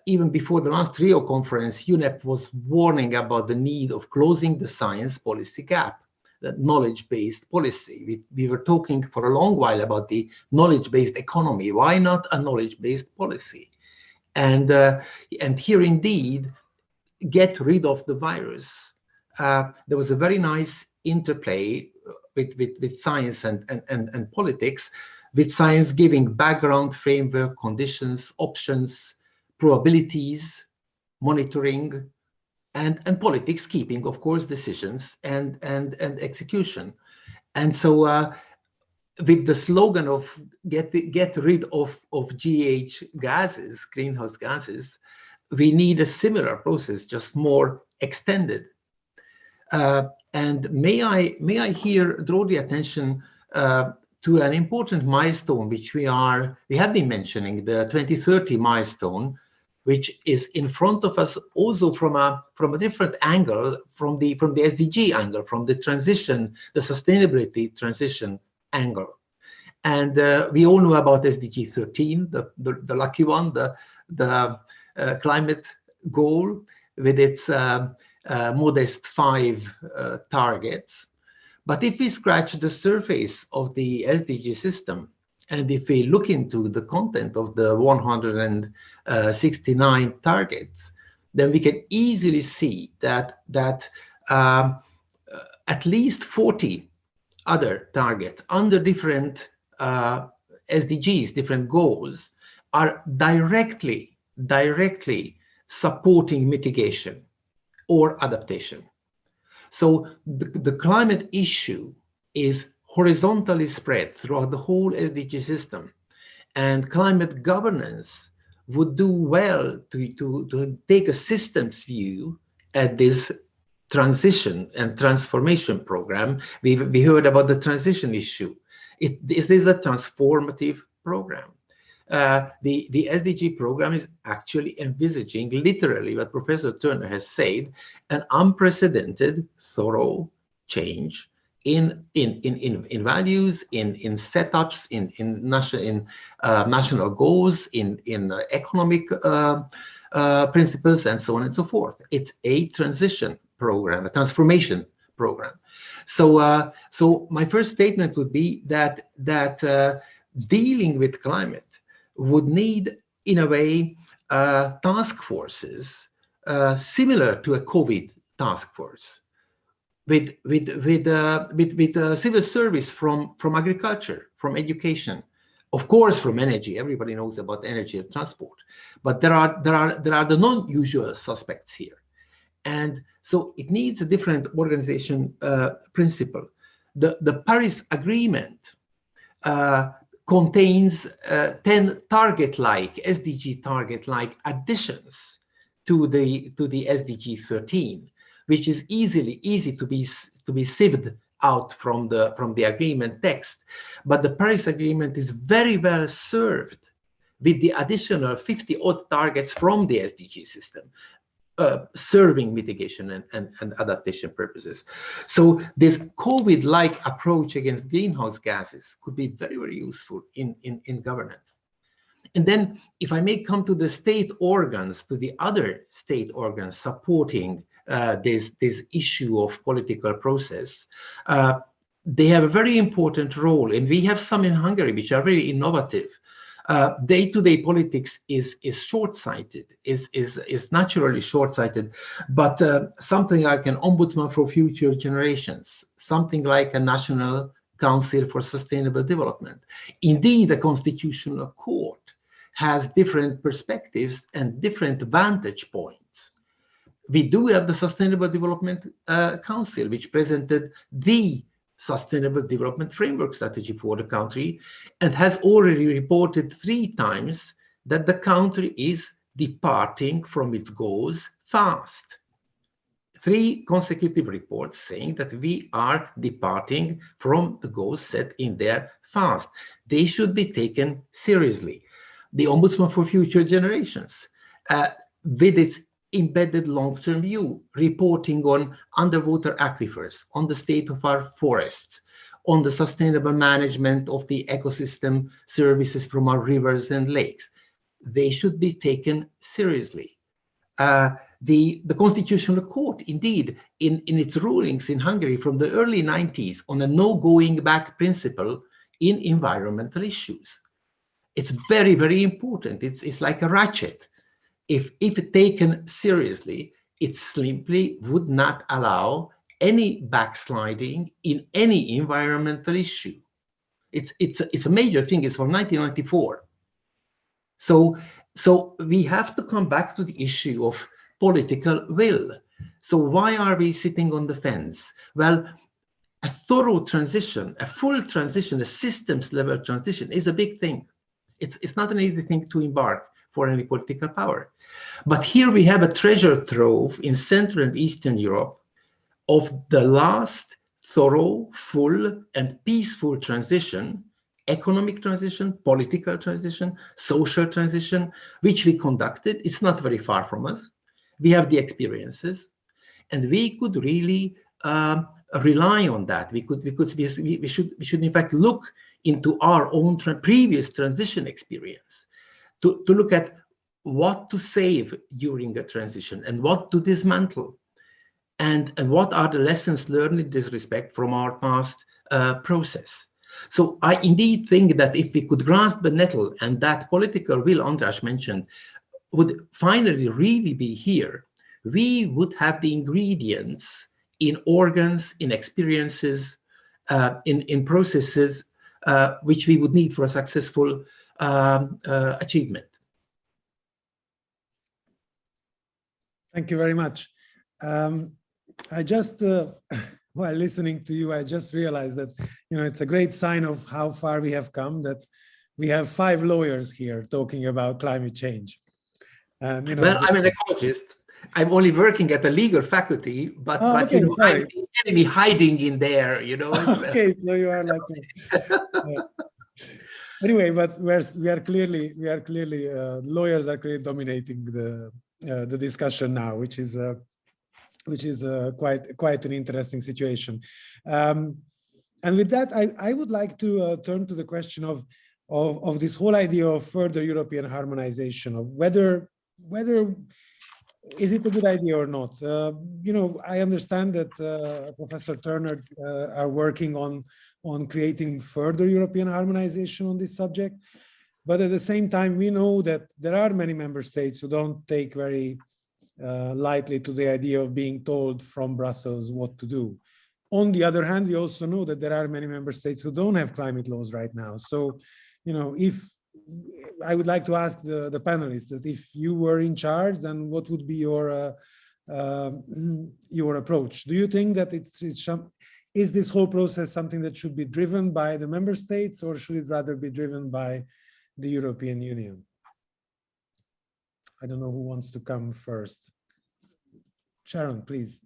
even before the last Rio conference, UNEP was warning about the need of closing the science policy gap, that knowledge-based policy. We were talking for a long while about the knowledge-based economy. Why not a knowledge-based policy? And here indeed, get rid of the virus. There was a very nice interplay with science and politics, with science giving background, framework, conditions, options, probabilities, monitoring, and politics keeping, of course, decisions and execution. And so with the slogan of get rid of GH gases, greenhouse gases, we need a similar process, just more extended. And may I here draw the attention to an important milestone which we have been mentioning, the 2030 milestone, which is in front of us also from a different angle, from the SDG angle, from the transition, the sustainability transition angle. And we all know about SDG 13, the lucky one, the climate goal with its modest 5 targets. But if we scratch the surface of the SDG system, and if we look into the content of the 169 targets, then we can easily see that at least 40 other targets under different SDGs, different goals, are directly supporting mitigation or adaptation. So the climate issue is horizontally spread throughout the whole SDG system, and climate governance would do well to take a systems view at this transition and transformation program. We heard about the transition issue. This is a transformative program. The SDG program is actually envisaging literally what Professor Turner has said, an unprecedented, thorough change in values, in setups, in national goals, in economic principles, and so on and so forth. It's a transition program, a transformation program. So, so my first statement would be that dealing with climate would need, in a way, task forces similar to a COVID task force, with civil service from agriculture, from education, of course from energy. Everybody knows about energy and transport, but there are the non-usual suspects here, and so it needs a different organization principle. The Paris Agreement contains 10 target-like, SDG target-like additions to the SDG 13, which is easy to be sieved out from the agreement text. But the Paris Agreement is very well served with the additional 50-odd targets from the SDG system, serving mitigation and adaptation purposes. So this COVID-like approach against greenhouse gases could be very, very useful in governance. And then if I may come to the state organs, to the other state organs supporting this issue of political process, they have a very important role, and we have some in Hungary which are very innovative. Day-to-day politics is short-sighted, is naturally short-sighted, but something like an ombudsman for future generations, something like a National Council for Sustainable Development, indeed a constitutional court, has different perspectives and different vantage points. We do have the Sustainable Development Council, which presented the Sustainable Development Framework Strategy for the country, and has already reported 3 times that the country is departing from its goals fast. 3 consecutive reports saying that we are departing from the goals set in there fast. They should be taken seriously. The Ombudsman for Future Generations, with its embedded long-term view, reporting on underwater aquifers, on the state of our forests, on the sustainable management of the ecosystem services from our rivers and lakes. They should be taken seriously. The Constitutional Court, indeed, in its rulings in Hungary from the early 90s on a no going back principle in environmental issues. It's very, very important. It's like a ratchet. If taken seriously, it simply would not allow any backsliding in any environmental issue. It's a major thing. It's from 1994. So we have to come back to the issue of political will. So why are we sitting on the fence? Well, a thorough transition, a full transition, a systems level transition is a big thing. It's not an easy thing to embark for any political power. But here we have a treasure trove in Central and Eastern Europe of the last thorough, full, and peaceful transition, economic transition, political transition, social transition, which we conducted. It's not very far from us. We have the experiences, and we could really rely on that. We should in fact look into our own previous transition experience to look at what to save during a transition and what to dismantle, and what are the lessons learned in this respect from our past process. So I indeed think that if we could grasp the nettle, and that political will András mentioned would finally really be here, we would have the ingredients in organs, in experiences, in processes which we would need for a successful achievement. Thank you very much. I just, while listening to you, I just realized that, you know, it's a great sign of how far we have come that we have 5 lawyers here talking about climate change. And, you know, well, I'm an ecologist. I'm only working at the legal faculty, but okay, you know, sorry. I'm the enemy hiding in there, you know. Okay, so you are like, anyway, but we are clearly lawyers are clearly dominating the discussion now, which is quite an interesting situation. And with that, I would like to turn to the question of this whole idea of further European harmonization, of whether is it a good idea or not? You know, I understand that Professor Turner are working on creating further European harmonization on this subject, but at the same time, we know that there are many member states who don't take very lightly to the idea of being told from Brussels what to do. On the other hand, we also know that there are many member states who don't have climate laws right now. So, you know, if I would like to ask the panelists that if you were in charge, then what would be your approach? Do you think that is this whole process something that should be driven by the member states, or should it rather be driven by the European Union? I don't know who wants to come first. Sharon, please.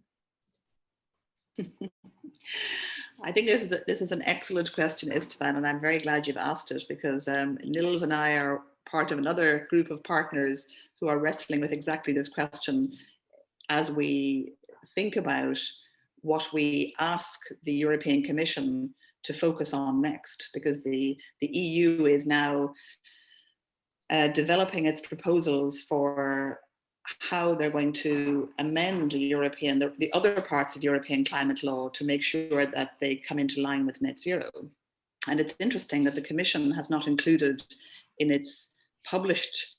I think this is an excellent question, Istvan, and I'm very glad you've asked it, because Nils and I are part of another group of partners who are wrestling with exactly this question as we think about what we ask the European Commission to focus on next, because the EU is now developing its proposals for how they're going to amend the other parts of European climate law to make sure that they come into line with net zero. And it's interesting that the Commission has not included in its published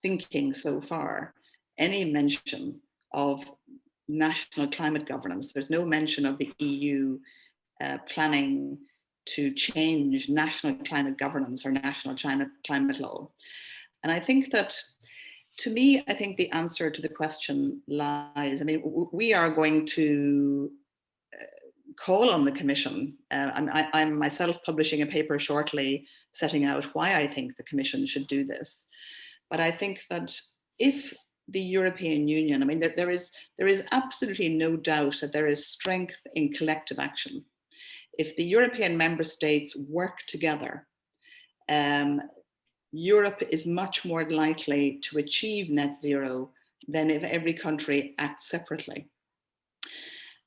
thinking so far any mention of national climate governance. There's no mention of the EU planning to change national climate governance or national climate law. And I think that, to me, I think the answer to the question lies, I mean, we are going to call on the Commission. I'm myself publishing a paper shortly setting out why I think the Commission should do this. But I think that if the European Union, I mean, there is absolutely no doubt that there is strength in collective action. If the European member states work together, Europe is much more likely to achieve net zero than if every country acts separately.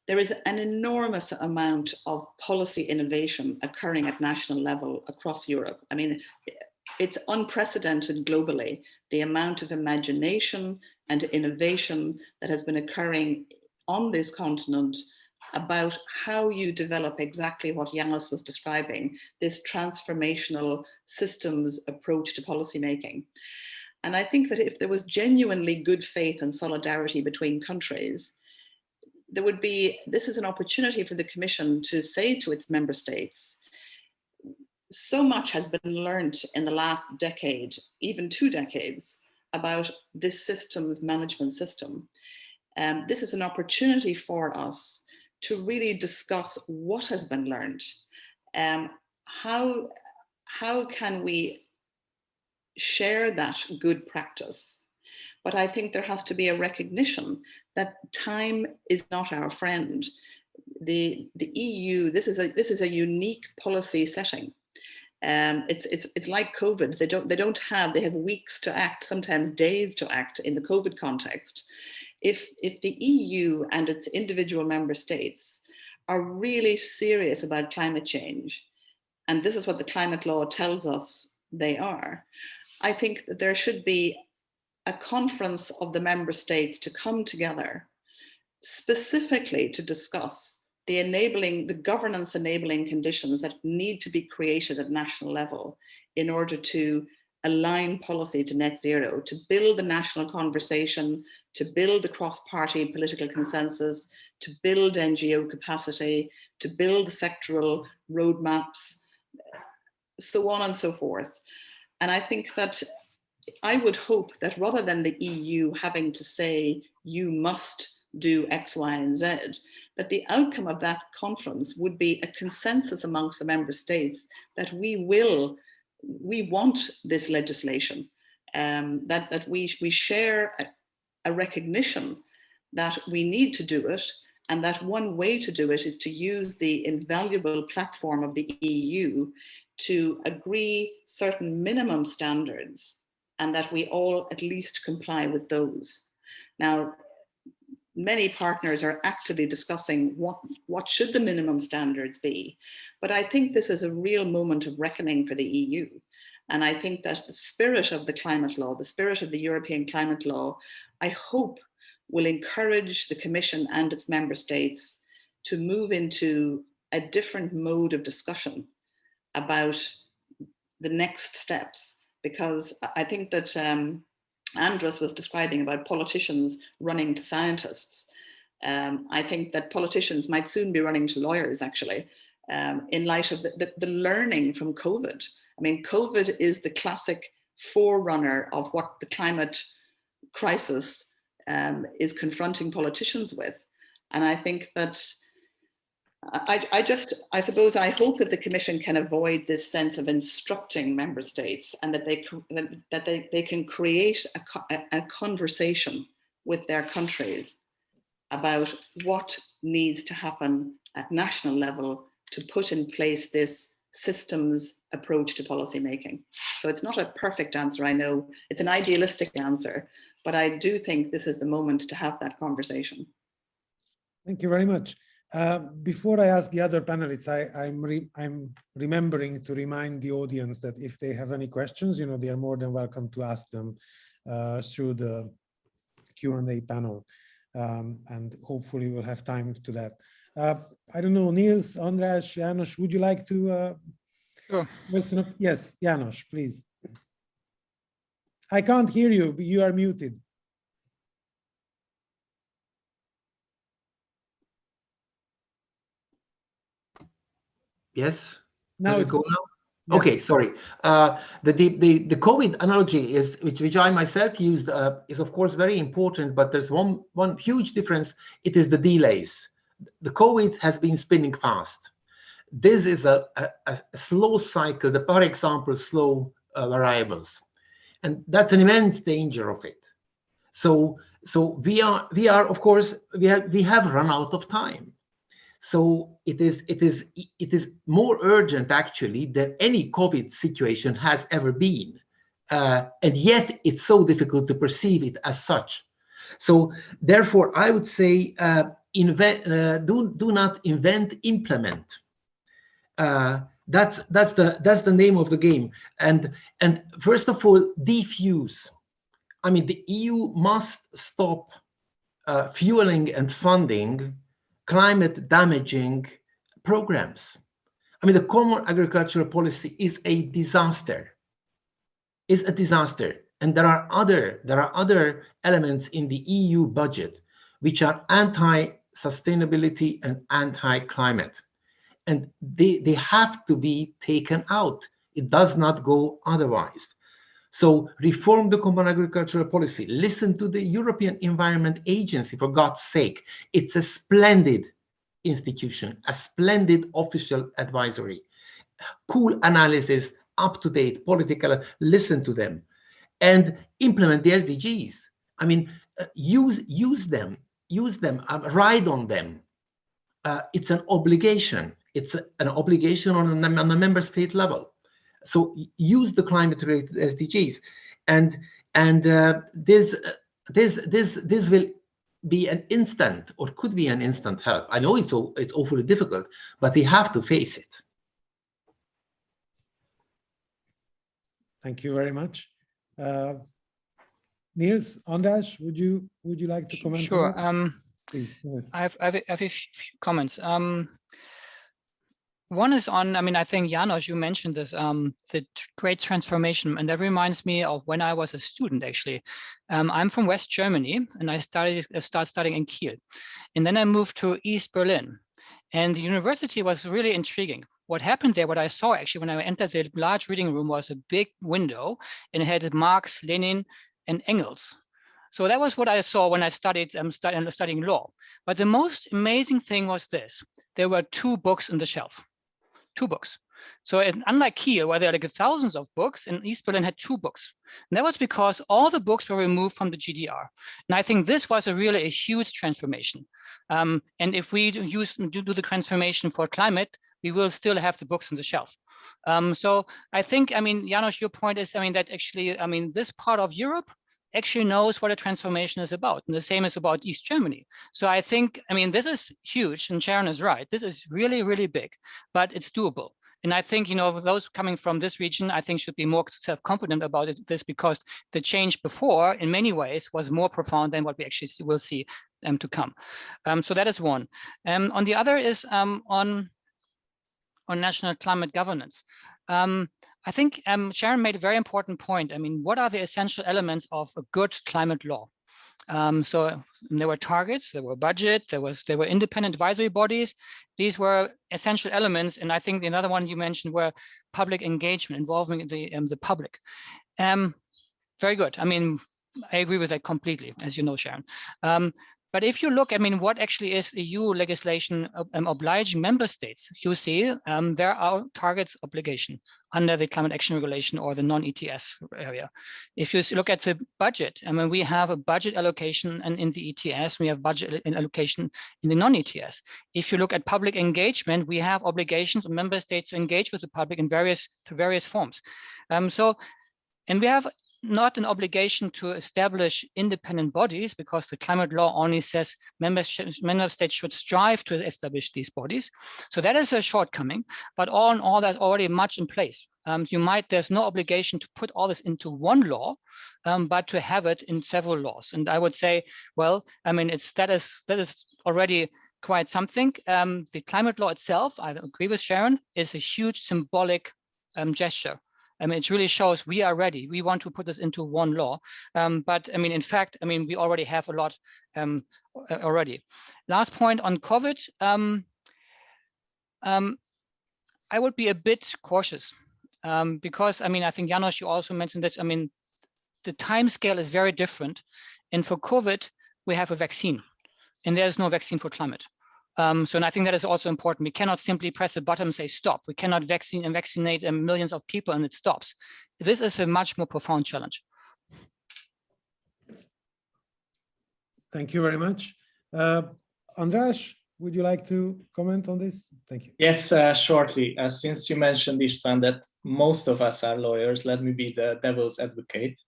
There is an enormous amount of policy innovation occurring at national level across Europe. I mean, it's unprecedented globally, the amount of imagination and innovation that has been occurring on this continent about how you develop exactly what Janos was describing, this transformational systems approach to policymaking. And I think that if there was genuinely good faith and solidarity between countries, there would be, this is an opportunity for the Commission to say to its member states, so much has been learned in the last decade, even 2 decades, about this system's management system. This is an opportunity for us to really discuss what has been learned. How can we share that good practice? But I think there has to be a recognition that time is not our friend. The EU, this is a unique policy setting. It's like COVID. They have weeks to act, sometimes days to act in the COVID context. If the EU and its individual member states are really serious about climate change, and this is what the climate law tells us they are, I think that there should be a conference of the member states to come together specifically to discuss the governance enabling conditions that need to be created at national level in order to align policy to net zero, to build the national conversation, to build the cross-party political consensus, to build NGO capacity, to build sectoral roadmaps, so on and so forth. And I think that I would hope that rather than the EU having to say, you must do X, Y, and Z, that the outcome of that conference would be a consensus amongst the member states that we want this legislation, that we share a recognition that we need to do it, and that one way to do it is to use the invaluable platform of the EU to agree certain minimum standards, and that we all at least comply with those. Now, many partners are actively discussing what should the minimum standards be, but I think this is a real moment of reckoning for the EU. And I think that the spirit of the climate law, the spirit of the European climate law, I hope will encourage the Commission and its member states to move into a different mode of discussion about the next steps. Because I think that Andrus was describing about politicians running to scientists. I think that politicians might soon be running to lawyers, actually, in light of the learning from COVID. I mean, COVID is the classic forerunner of what the climate crisis is confronting politicians with. And I think that I suppose I hope that the Commission can avoid this sense of instructing member states, and that they can create a conversation with their countries about what needs to happen at national level to put in place this systems approach to policy making. So it's not a perfect answer, I know. It's an idealistic answer, but I do think this is the moment to have that conversation. Thank you very much. Before I ask the other panelists, I'm remembering to remind the audience that if they have any questions, they are more than welcome to ask them through the Q&A panel, and hopefully we'll have time to that. I don't know, Niels, András, János, would you like to listen up? Yes, János, please. I can't hear you, you are muted. Yes. Now Does it's it go now? Yes. Okay, sorry. The COVID analogy is which I myself used is of course very important, but there's one huge difference. It is the delays. The COVID has been spinning fast. This is a slow cycle. For example, slow variables, and that's an immense danger of it. So we are of course we have run out of time. So it is more urgent actually than any COVID situation has ever been, and yet it's so difficult to perceive it as such. So therefore, I would say do not invent, implement. That's the name of the game. And first of all, defuse. I mean, the EU must stop fueling and funding climate damaging programs. I mean, the common agricultural policy is a disaster. And there are other elements in the EU budget which are anti-sustainability and anti-climate, and they have to be taken out. It does not go otherwise. So reform the common agricultural policy. Listen to the European Environment Agency, for God's sake. It's a splendid institution, a splendid official advisory. Cool analysis, up-to-date, political, listen to them. And implement the SDGs. I mean, use them, ride on them. It's an obligation. It's an obligation on a member state level. So use the climate-related SDGs, and this will be an instant, or could be an instant help. I know it's awfully difficult, but we have to face it. Thank you very much. Niels, András, would you like to comment? Sure. Please. Yes. I have a few comments. One is on, I mean, I think, János, you mentioned this, the great transformation, and that reminds me of when I was a student, actually. I'm from West Germany, and I started studying in Kiel. And then I moved to East Berlin. And the university was really intriguing. what happened there, what I saw actually when I entered the large reading room was a big window, and it had Marx, Lenin, and Engels. So that was what I saw when I studied studying law. But the most amazing thing was this: there were 2 books on the shelf, 2 books. So unlike here, where there are like thousands of books, in East Berlin had 2 books. And that was because all the books were removed from the GDR. And I think this was really a huge transformation. And if we do the transformation for climate, we will still have the books on the shelf. So I think, I mean, János, your point is, I mean, that actually, I mean, this part of Europe actually knows what a transformation is about. And the same is about East Germany. So I think, I mean, this is huge, and Sharon is right. This is really, really big, but it's doable. And I think, you know, those coming from this region, I think should be more self-confident about this, because the change before, in many ways, was more profound than what we actually will see to come. So that is one. On the other is on national climate governance. I think Sharon made a very important point. I mean, what are the essential elements of a good climate law? So there were targets, there were budget, there were independent advisory bodies. These were essential elements, and I think the other one you mentioned were public engagement, involving the public. Very good. I mean, I agree with that completely, as you know, Sharon. But if you look, I mean, what actually is EU legislation obliging member states, you see there are targets obligation under the Climate Action Regulation or the non-ETS area. If you look at the budget, I mean, we have a budget allocation, and in the ETS, we have budget allocation in the non-ETS. If you look at public engagement, we have obligations on member states to engage with the public in various forms. And we have not an obligation to establish independent bodies, because the climate law only says member states should strive to establish these bodies. So that is a shortcoming, but all in all, there's already much in place. There's no obligation to put all this into one law, but to have it in several laws. And I would say, well, I mean, that is already quite something. The climate law itself, I agree with Sharon, is a huge symbolic gesture. I mean, it really shows we are ready. We want to put this into one law. But I mean, in fact, I mean, we already have a lot already. Last point on COVID. I would be a bit cautious because, I mean, I think János, you also mentioned this. I mean, the time scale is very different. And for COVID, we have a vaccine, and there's no vaccine for climate. And I think that is also important. We cannot simply press a button and say stop. We cannot vaccinate millions of people and it stops. This is a much more profound challenge. Thank you very much. András, would you like to comment on this? Thank you. Yes, shortly. Since you mentioned, István, that most of us are lawyers, let me be the devil's advocate.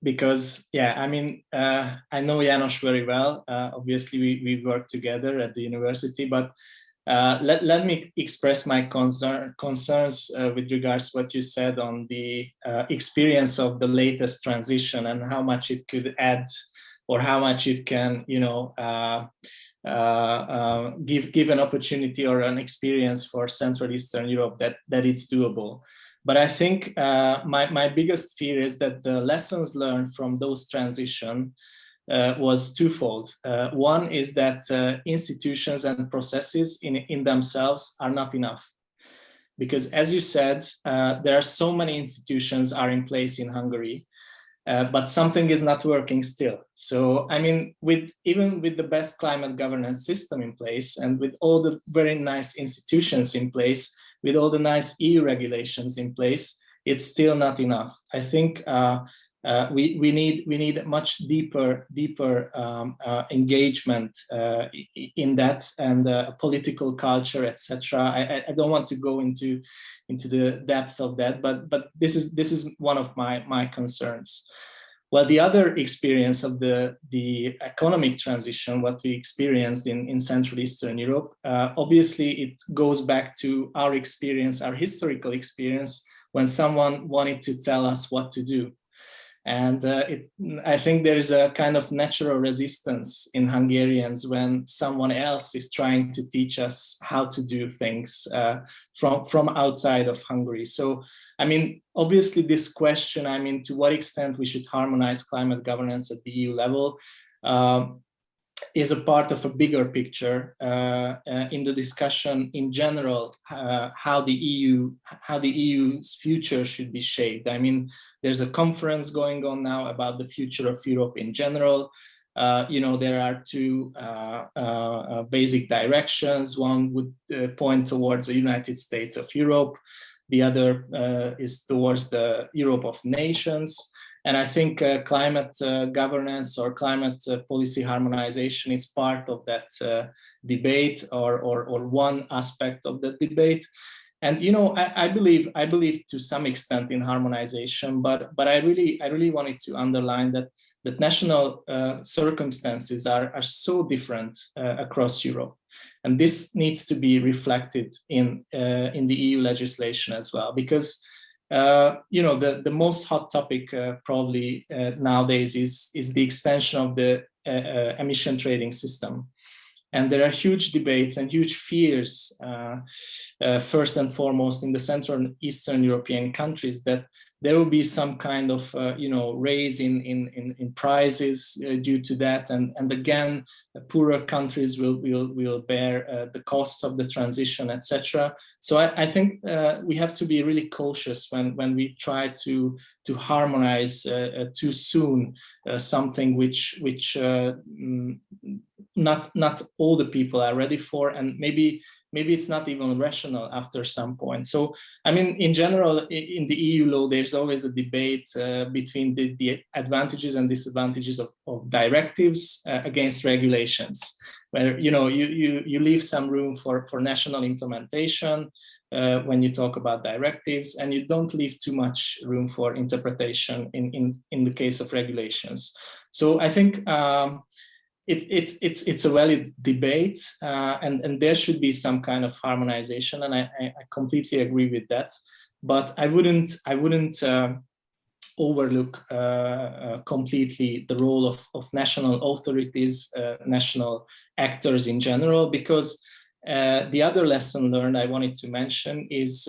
Because, yeah, I mean, I know János very well. Obviously, we work together at the university, but let me express my concerns with regards to what you said on the experience of the latest transition and how much it could add, or how much it can, you know, give an opportunity or an experience for Central Eastern Europe that it's doable. But I think my biggest fear is that the lessons learned from those transitions was twofold. One is that institutions and processes in themselves are not enough. Because as you said, there are so many institutions are in place in Hungary, but something is not working still. So, I mean, even with the best climate governance system in place and with all the very nice institutions in place, with all the nice EU regulations in place, it's still not enough. I think we need much deeper engagement in that, and political culture, etc. I don't want to go into the depth of that, but this is one of my concerns. Well, the other experience of the economic transition, what we experienced in Central Eastern Europe, obviously it goes back to our experience, our historical experience, when someone wanted to tell us what to do. And I think there is a kind of natural resistance in Hungarians when someone else is trying to teach us how to do things from outside of Hungary. So, I mean, obviously this question, I mean, to what extent we should harmonize climate governance at the EU level, is a part of a bigger picture in the discussion in general, how the EU's future should be shaped. I mean, there's a conference going on now about the future of Europe in general. You know, there are two basic directions. One would point towards the United States of Europe. The other is towards the Europe of nations. And I think climate governance or climate policy harmonization is part of that debate, or one aspect of the debate. And you know, I believe to some extent in harmonization, but I really wanted to underline that national circumstances are so different across Europe, and this needs to be reflected in the EU legislation as well, because you know, the most hot topic probably nowadays is the extension of the emission trading system. And there are huge debates and huge fears, first and foremost in the Central and Eastern European countries, that there will be some kind of you know, raise in prices due to that, and again, poorer countries will bear the costs of the transition, etc. So I think we have to be really cautious when we try to harmonize too soon something which not all the people are ready for, and maybe it's not even rational after some point. So, I mean, in general, in the EU law, there's always a debate between the advantages and disadvantages of directives against regulations, where, you know, you leave some room for national implementation when you talk about directives, and you don't leave too much room for interpretation in the case of regulations. So I think it's a valid debate, and there should be some kind of harmonization, and I completely agree with that. But I wouldn't overlook completely the role of national authorities, national actors in general, because the other lesson learned I wanted to mention is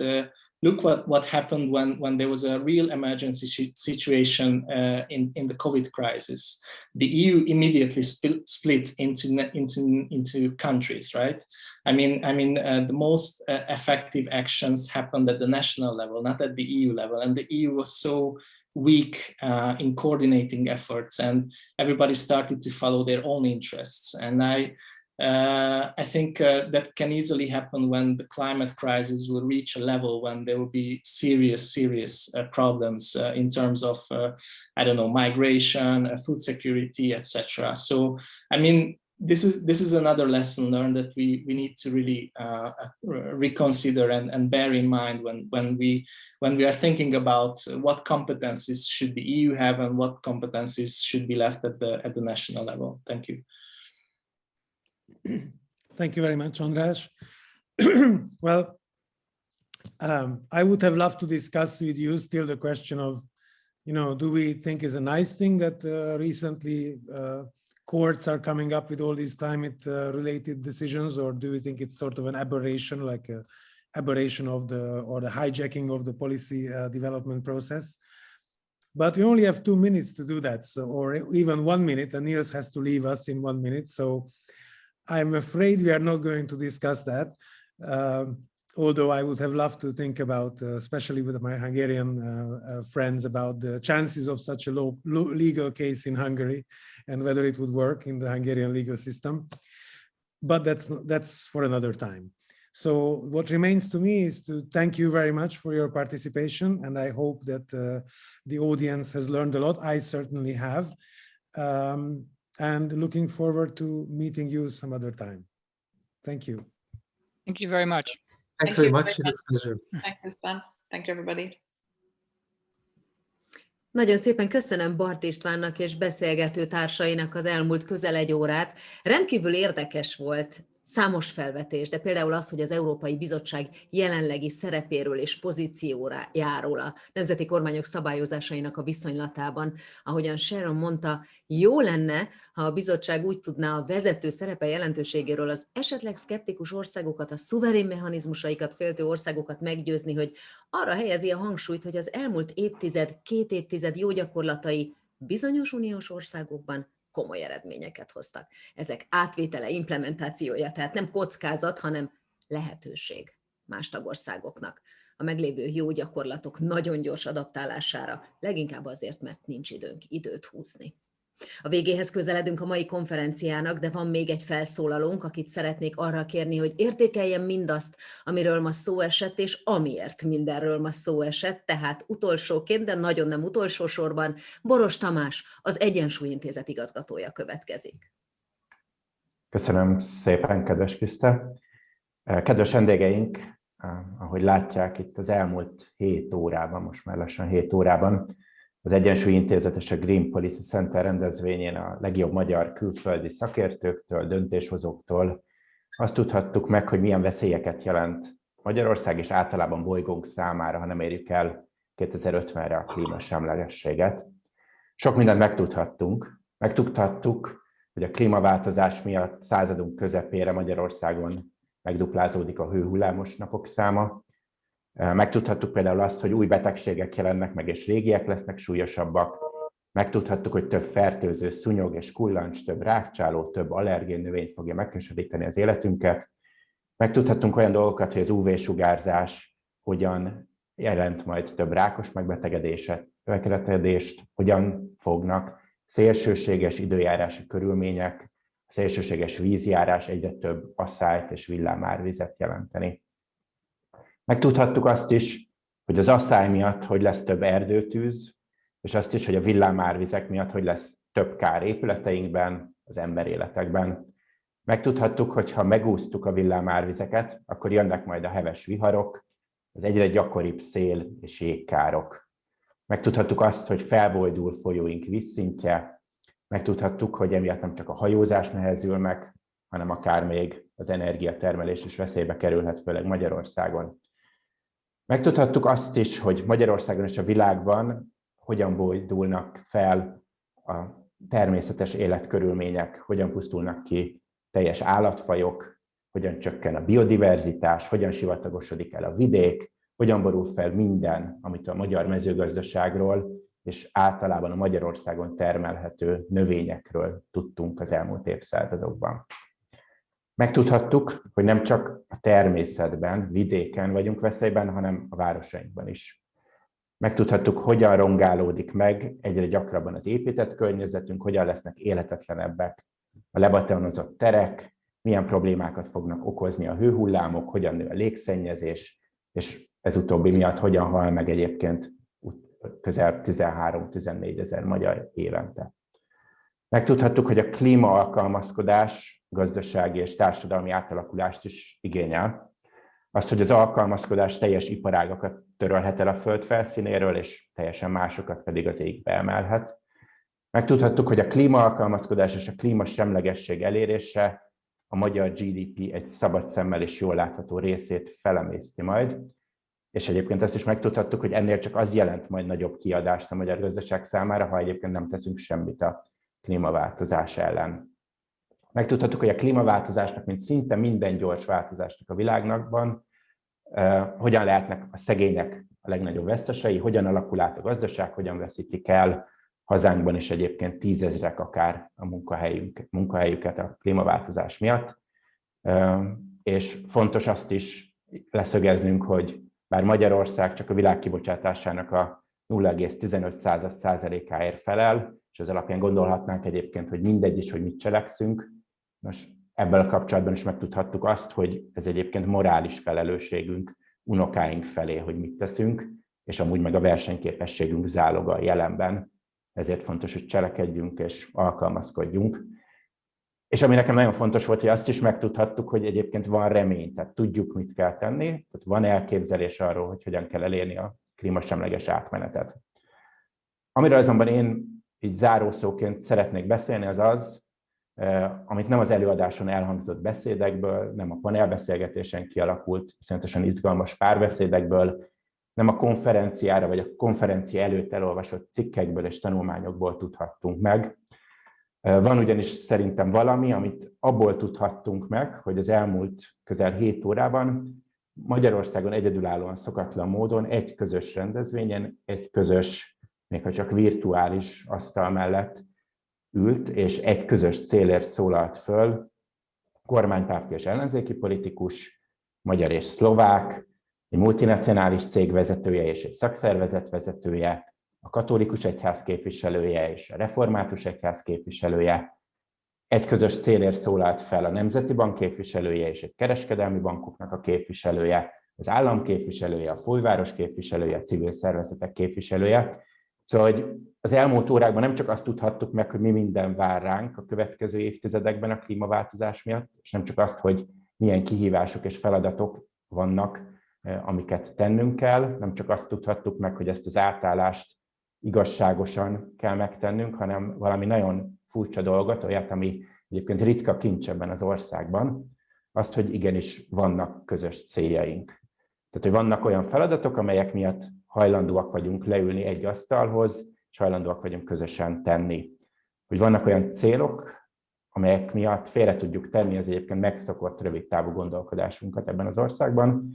look what happened when there was a real emergency situation in the COVID crisis. The EU immediately split into countries, right? I mean, the most effective actions happened at the national level, not at the EU level, and the EU was so weak in coordinating efforts, and everybody started to follow their own interests. And I think that can easily happen when the climate crisis will reach a level when there will be serious problems in terms of, I don't know, migration, food security, etc. So, I mean, this is another lesson learned that we need to really reconsider and bear in mind when we are thinking about what competencies should the EU have and what competencies should be left at the national level. Thank you. Thank you very much, András. Well, I would have loved to discuss with you still the question of, you know, do we think is a nice thing that recently courts are coming up with all these climate related decisions, or do we think it's sort of an aberration, like an aberration of the hijacking of the policy development process? But we only have 2 minutes to do that, so, or even 1 minute, and Niels has to leave us in 1 minute. So I'm afraid we are not going to discuss that, although I would have loved to think about, especially with my Hungarian friends, about the chances of such a low legal case in Hungary and whether it would work in the Hungarian legal system. But that's for another time. So what remains to me is to thank you very much for your participation, and I hope that the audience has learned a lot. I certainly have. And looking forward to meeting you some other time. Thank you. Thank you very much. Thanks very much. It was a pleasure. Thank you, Stan. Thank you, everybody. Nagyon szépen köszönöm Bart Istvánnak és beszélgető társainak az elmúlt közel 1 órát. Rendkívül érdekes volt számos felvetés, de például az, hogy az Európai Bizottság jelenlegi szerepéről és pozíciójáról a nemzeti kormányok szabályozásainak a viszonylatában, ahogyan Sharon mondta, jó lenne, ha a bizottság úgy tudná a vezető szerepe jelentőségéről az esetleg szkeptikus országokat, a szuverén mechanizmusaikat féltő országokat meggyőzni, hogy arra helyezi a hangsúlyt, hogy az elmúlt 2 évtized jó gyakorlatai bizonyos uniós országokban komoly eredményeket hoztak. Ezek átvétele, implementációja, tehát nem kockázat, hanem lehetőség más tagországoknak a meglévő jó gyakorlatok nagyon gyors adaptálására, leginkább azért, mert nincs időnk időt húzni. A végéhez közeledünk a mai konferenciának, de van még egy felszólalónk, akit szeretnék arra kérni, hogy értékeljen mindazt, amiről ma szó esett, és amiért mindenről ma szó esett, tehát utolsóként, de nagyon nem utolsó sorban, Boros Tamás, az Egyensúly Intézet igazgatója következik. Köszönöm szépen, kedves Kriszta. Kedves vendégeink, ahogy látják, itt az elmúlt 7 órában, most már lassan 7 órában, az Egyensúly Intézet és a Green Policy Center rendezvényén a legjobb magyar külföldi szakértőktől, döntéshozóktól azt tudhattuk meg, hogy milyen veszélyeket jelent Magyarország és általában bolygónk számára, ha nem érjük el 2050-re a klímasemlegességet. Sok mindent megtudhattunk. Megtudhattuk, hogy a klímaváltozás miatt századunk közepére Magyarországon megduplázódik a hőhullámos napok száma. Megtudhattuk például azt, hogy új betegségek jelennek meg, és régiek lesznek súlyosabbak. Megtudhattuk, hogy több fertőző szúnyog és kullancs, több rákcsáló, több allergén növény fogja megkeseríteni az életünket. Megtudhattunk olyan dolgokat, hogy az UV-sugárzás hogyan jelent majd több rákos megbetegedést, hogyan fognak szélsőséges időjárási körülmények, szélsőséges vízjárás egyre több asszályt és villámárvizet jelenteni. Megtudhattuk azt is, hogy az asszály miatt hogy lesz több erdőtűz, és azt is, hogy a villámárvizek miatt hogy lesz több kár épületeinkben, az emberéletekben. Megtudhattuk, hogy ha megúsztuk a villámárvizeket, akkor jönnek majd a heves viharok, az egyre gyakoribb szél és jégkárok. Megtudhattuk azt, hogy felbojdul folyóink vízszintje, megtudhattuk, hogy emiatt nem csak a hajózás nehezül meg, hanem akár még az energiatermelés is veszélybe kerülhet, főleg Magyarországon. Megtudhattuk azt is, hogy Magyarországon és a világban hogyan bojdulnak fel a természetes életkörülmények, hogyan pusztulnak ki teljes állatfajok, hogyan csökken a biodiverzitás, hogyan sivatagosodik el a vidék, hogyan borul fel minden, amit a magyar mezőgazdaságról és általában a Magyarországon termelhető növényekről tudtunk az elmúlt évszázadokban. Megtudhattuk, hogy nem csak a természetben, vidéken vagyunk veszélyben, hanem a városainkban is. Megtudhattuk, hogyan rongálódik meg egyre gyakrabban az épített környezetünk, hogyan lesznek életetlenebbek a lebetonozott terek, milyen problémákat fognak okozni a hőhullámok, hogyan nő a légszennyezés, és ez utóbbi miatt hogyan hal meg egyébként közel 13-14 ezer magyar évente. Megtudhattuk, hogy a klímaalkalmazkodás gazdasági és társadalmi átalakulást is igényel. Azt, hogy az alkalmazkodás teljes iparágakat törölhet el a föld felszínéről, és teljesen másokat pedig az égbe emelhet. Megtudhattuk, hogy a klímaalkalmazkodás és a klímasemlegesség elérése a magyar GDP egy szabad szemmel és jól látható részét felemészti majd. És egyébként ezt is megtudhattuk, hogy ennél csak az jelent majd nagyobb kiadást a magyar gazdaság számára, ha egyébként nem teszünk semmit a klímaváltozás ellen. Megtudhattuk, hogy a klímaváltozásnak, mint szinte minden gyors változásnak a világban, hogyan lehetnek a szegények a legnagyobb vesztesei, hogyan alakul át a gazdaság, hogyan veszítik el hazánkban is egyébként 10 000-ek akár a munkahelyüket a klímaváltozás miatt. És fontos azt is leszögeznünk, hogy bár Magyarország csak a világ kibocsátásának a 0,15%-áért felel, és az alapján gondolhatnánk egyébként, hogy mindegy is, hogy mit cselekszünk. Most ebből a kapcsolatban is megtudhattuk azt, hogy ez egyébként morális felelősségünk unokáink felé, hogy mit teszünk, és amúgy meg a versenyképességünk záloga a jelenben. Ezért fontos, hogy cselekedjünk és alkalmazkodjunk. És ami nekem nagyon fontos volt, hogy azt is megtudhattuk, hogy egyébként van remény, tehát tudjuk, mit kell tenni, tehát van elképzelés arról, hogy hogyan kell elérni a klímasemleges átmenetet. Amiről azonban én így zárószóként szeretnék beszélni, az az, amit nem az előadáson elhangzott beszédekből, nem a panelbeszélgetésen kialakult, iszonyatosan izgalmas párbeszédekből, nem a konferenciára vagy a konferencia előtt elolvasott cikkekből és tanulmányokból tudhattunk meg. Van ugyanis szerintem valami, amit abból tudhattunk meg, hogy az elmúlt közel 7 órában Magyarországon egyedülállóan szokatlan módon egy közös rendezvényen, egy közös, még ha csak virtuális asztal mellett ült, és egy közös célért szólalt föl, kormánypárti és ellenzéki politikus, magyar és szlovák, egy multinacionális cég vezetője és egy szakszervezet vezetője, a katolikus egyház képviselője és a református egyház képviselője, egy közös célért szólalt fel a Nemzeti Bank képviselője és egy kereskedelmi bankoknak a képviselője, az állam képviselője, a főváros képviselője, a civil szervezetek képviselője. Szóval, hogy az elmúlt órákban nem csak azt tudhattuk meg, hogy mi minden vár ránk a következő évtizedekben a klímaváltozás miatt, és nem csak azt, hogy milyen kihívások és feladatok vannak, amiket tennünk kell, nem csak azt tudhattuk meg, hogy ezt az átállást igazságosan kell megtennünk, hanem valami nagyon furcsa dolgot, olyat, ami egyébként ritka kincs ebben az országban, azt, hogy igenis vannak közös céljaink. Tehát, hogy vannak olyan feladatok, amelyek miatt hajlandóak vagyunk leülni egy asztalhoz, és hajlandóak vagyunk közösen tenni. Hogy vannak olyan célok, amelyek miatt félre tudjuk tenni az egyébként megszokott rövidtávú gondolkodásunkat ebben az országban.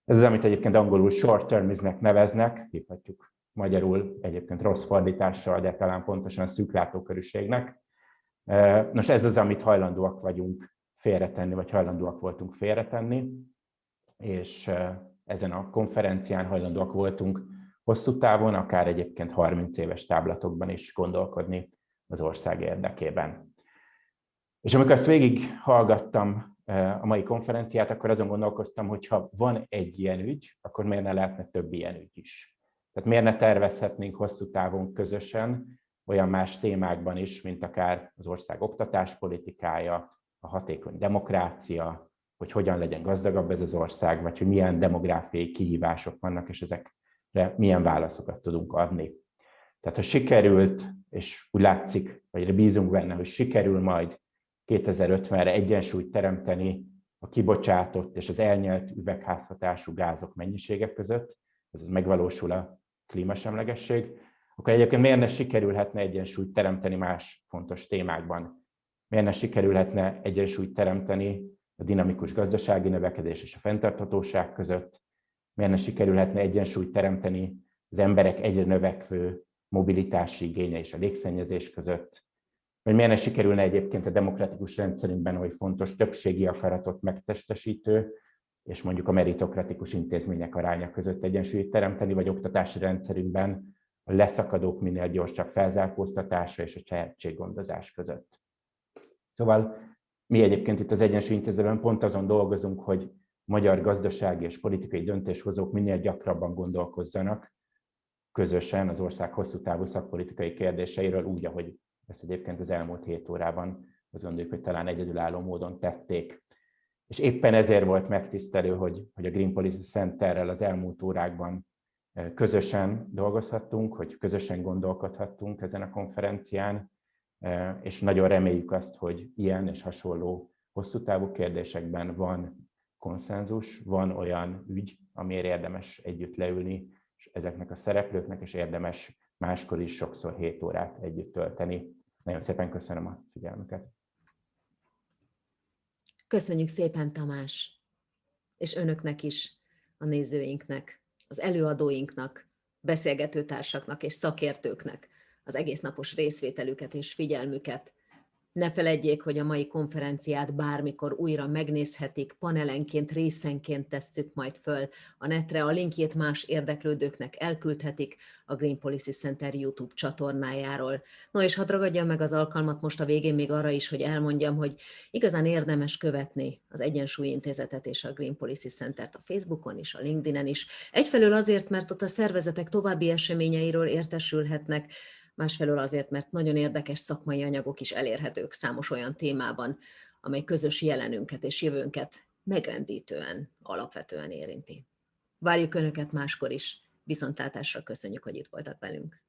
Ez az, amit egyébként angolul short-termismnek neveznek, hívhatjuk magyarul egyébként rossz fordítással, de talán pontosan szűklátókörűségnek. Nos, ez az, amit hajlandóak vagyunk félretenni, vagy hajlandóak voltunk félretenni, és ezen a konferencián hajlandóak voltunk hosszú távon, akár egyébként 30 éves táblatokban is gondolkodni az ország érdekében. És amikor ezt végighallgattam a mai konferenciát, akkor azon gondolkoztam, hogy ha van egy ilyen ügy, akkor miért ne lehetne több ilyen ügy is. Tehát miért ne tervezhetnénk hosszú távon közösen olyan más témákban is, mint akár az ország oktatáspolitikája, a hatékony demokrácia, hogy hogyan legyen gazdagabb ez az ország, vagy hogy milyen demográfiai kihívások vannak, és ezekre milyen válaszokat tudunk adni. Tehát ha sikerült, és úgy látszik, vagy bízunk benne, hogy sikerül majd 2050-re egyensúlyt teremteni a kibocsátott és az elnyelt üvegházhatású gázok mennyisége között, ez megvalósul a klímasemlegesség, akkor egyébként miért ne sikerülhetne egyensúlyt teremteni más fontos témákban? Miért ne sikerülhetne egyensúlyt teremteni a dinamikus gazdasági növekedés és a fenntarthatóság között? Miért ne sikerülhetne egyensúlyt teremteni az emberek egyre növekvő mobilitási igénye és a légszennyezés között? Vagy miért ne sikerülne egyébként a demokratikus rendszerünkben oly fontos többségi akaratot megtestesítő, és mondjuk a meritokratikus intézmények aránya között egyensúlyt teremteni, vagy oktatási rendszerünkben a leszakadók minél gyorsabb felzárkóztatása és a tehetséggondozás között. Szóval mi egyébként itt az Egyensúly Intézetben pont azon dolgozunk, hogy magyar gazdasági és politikai döntéshozók minél gyakrabban gondolkozzanak közösen az ország hosszú távú szakpolitikai kérdéseiről, úgy, ahogy ezt egyébként az elmúlt 7 órában azt gondoljuk, hogy talán egyedülálló módon tették. És éppen ezért volt megtisztelő, hogy a Green Policy Centerrel az elmúlt órákban közösen dolgozhattunk, hogy közösen gondolkodhattunk ezen a konferencián, és nagyon reméljük azt, hogy ilyen és hasonló hosszú távú kérdésekben van konszenzus, van olyan ügy, amiért érdemes együtt leülni, és ezeknek a szereplőknek is érdemes máskor is sokszor 7 órát együtt tölteni. Nagyon szépen köszönöm a figyelmüket. Köszönjük szépen, Tamás, és önöknek is, a nézőinknek, az előadóinknak, beszélgetőtársaknak és szakértőknek az egésznapos részvételüket és figyelmüket. Ne feledjék, hogy a mai konferenciát bármikor újra megnézhetik, panelenként, részenként tesszük majd föl a netre, a linkjét más érdeklődőknek elküldhetik a Green Policy Center YouTube csatornájáról. No és hadd ragadjam meg az alkalmat most a végén még arra is, hogy elmondjam, hogy igazán érdemes követni az Egyensúly Intézetet és a Green Policy Centert a Facebookon is, a LinkedIn-en is. Egyfelől azért, mert ott a szervezetek további eseményeiről értesülhetnek, másfelől azért, mert nagyon érdekes szakmai anyagok is elérhetők számos olyan témában, amely közös jelenünket és jövőnket megrendítően, alapvetően érinti. Várjuk Önöket máskor is, viszontlátásra, köszönjük, hogy itt voltak velünk.